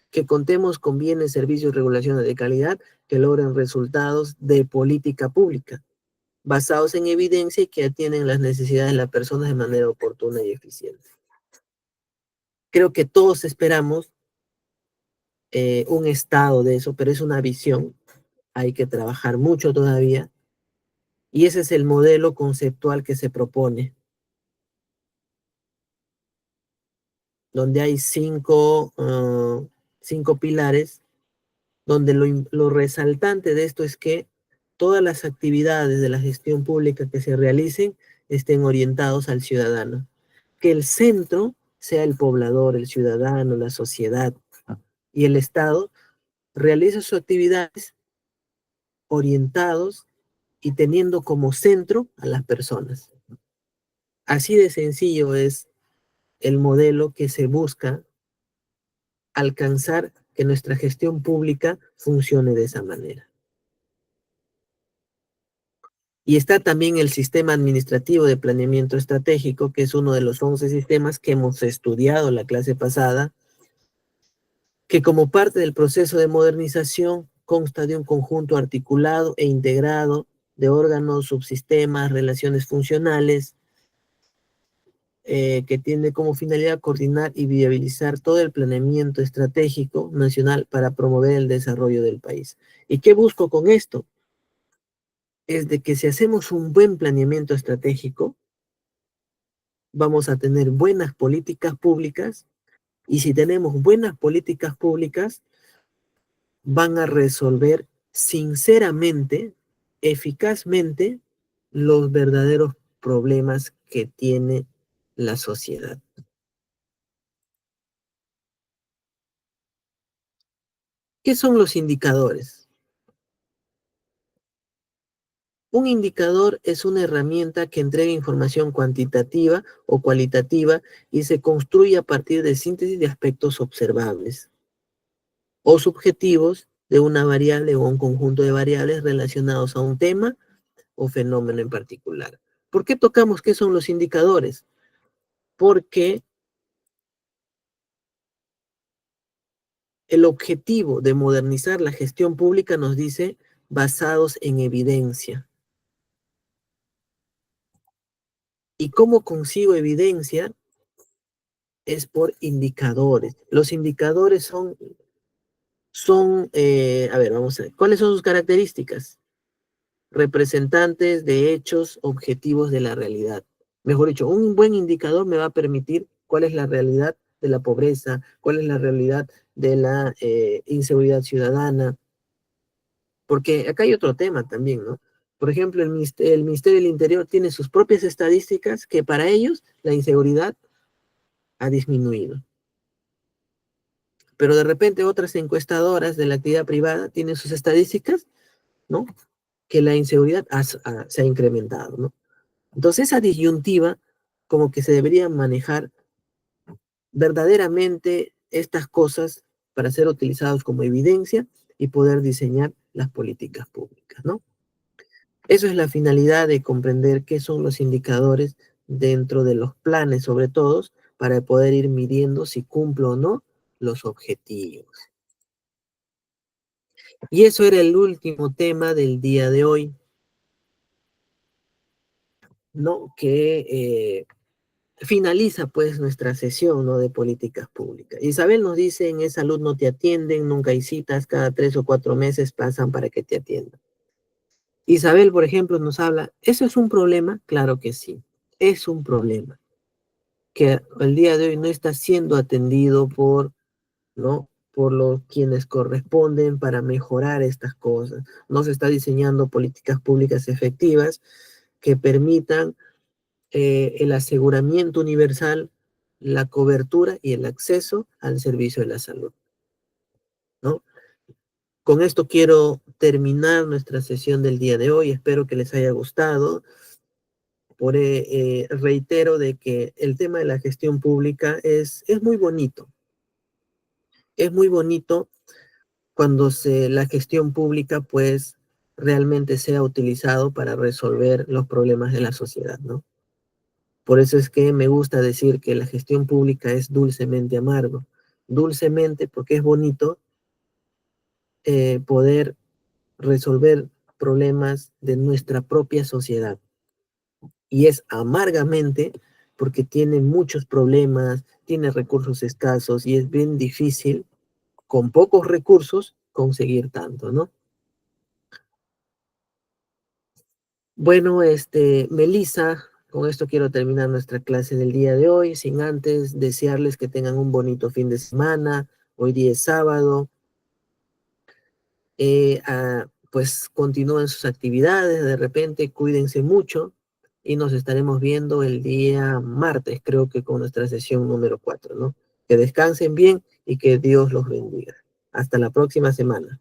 que contemos con bienes, servicios, regulaciones de calidad que logren resultados de política pública, basados en evidencia y que atienden las necesidades de las personas de manera oportuna y eficiente. Creo que todos esperamos un estado de eso, pero es una visión. Hay que trabajar mucho todavía. Y ese es el modelo conceptual que se propone, donde hay cinco pilares, donde lo resaltante de esto es que todas las actividades de la gestión pública que se realicen estén orientados al ciudadano. Que el centro sea el poblador, el ciudadano, la sociedad, y el Estado realiza sus actividades orientados y teniendo como centro a las personas. Así de sencillo es el modelo que se busca alcanzar que nuestra gestión pública funcione de esa manera. Y está también el sistema administrativo de planeamiento estratégico, que es uno de los 11 sistemas que hemos estudiado en la clase pasada, que como parte del proceso de modernización consta de un conjunto articulado e integrado de órganos, subsistemas, relaciones funcionales, que tiene como finalidad coordinar y viabilizar todo el planeamiento estratégico nacional para promover el desarrollo del país. ¿Y qué busco con esto? Es de que si hacemos un buen planeamiento estratégico, vamos a tener buenas políticas públicas, y si tenemos buenas políticas públicas, van a resolver sinceramente, eficazmente, los verdaderos problemas que tiene la sociedad. ¿Qué son los indicadores? Un indicador es una herramienta que entrega información cuantitativa o cualitativa y se construye a partir de síntesis de aspectos observables o subjetivos de una variable o un conjunto de variables relacionados a un tema o fenómeno en particular. ¿Por qué tocamos qué son los indicadores? Porque el objetivo de modernizar la gestión pública nos dice basados en evidencia. ¿Y cómo consigo evidencia? Es por indicadores. Los indicadores a ver, vamos a ver, ¿cuáles son sus características? Representantes de hechos objetivos de la realidad. Mejor dicho, un buen indicador me va a permitir cuál es la realidad de la pobreza, cuál es la realidad de la inseguridad ciudadana, porque acá hay otro tema también, ¿no? Por ejemplo, el Ministerio del Interior tiene sus propias estadísticas que para ellos la inseguridad ha disminuido. Pero de repente otras encuestadoras de la actividad privada tienen sus estadísticas, ¿no? Que la inseguridad se ha incrementado, ¿no? Entonces esa disyuntiva como que se debería manejar verdaderamente estas cosas para ser utilizados como evidencia y poder diseñar las políticas públicas, ¿no? Eso es la finalidad de comprender qué son los indicadores dentro de los planes, sobre todo, para poder ir midiendo si cumplo o no los objetivos. Y eso era el último tema del día de hoy, ¿no? Que finaliza pues nuestra sesión, ¿no? De políticas públicas. Isabel nos dice, en salud no te atienden, nunca hay citas, cada 3 o 4 meses pasan para que te atiendan. Isabel, por ejemplo, nos habla, ¿eso es un problema? Claro que sí, es un problema, que el día de hoy no está siendo atendido por, ¿no? Por los quienes corresponden para mejorar estas cosas. No se está diseñando políticas públicas efectivas que permitan el aseguramiento universal, la cobertura y el acceso al servicio de la salud, ¿no? Con esto quiero terminar nuestra sesión del día de hoy. Espero que les haya gustado. Reitero de que el tema de la gestión pública es muy bonito. Es muy bonito cuando la gestión pública pues realmente sea utilizado para resolver los problemas de la sociedad, ¿no? Por eso es que me gusta decir que la gestión pública es dulcemente amargo. Dulcemente porque es bonito poder resolver problemas de nuestra propia sociedad. Y es amargamente porque tiene muchos problemas, tiene recursos escasos y es bien difícil, con pocos recursos, conseguir tanto, ¿no? Bueno, Melissa, con esto quiero terminar nuestra clase del día de hoy, sin antes desearles que tengan un bonito fin de semana. Hoy día es sábado. Pues continúen sus actividades, de repente cuídense mucho y nos estaremos viendo el día martes, creo que con nuestra sesión número 4, ¿no? Que descansen bien y que Dios los bendiga. Hasta la próxima semana.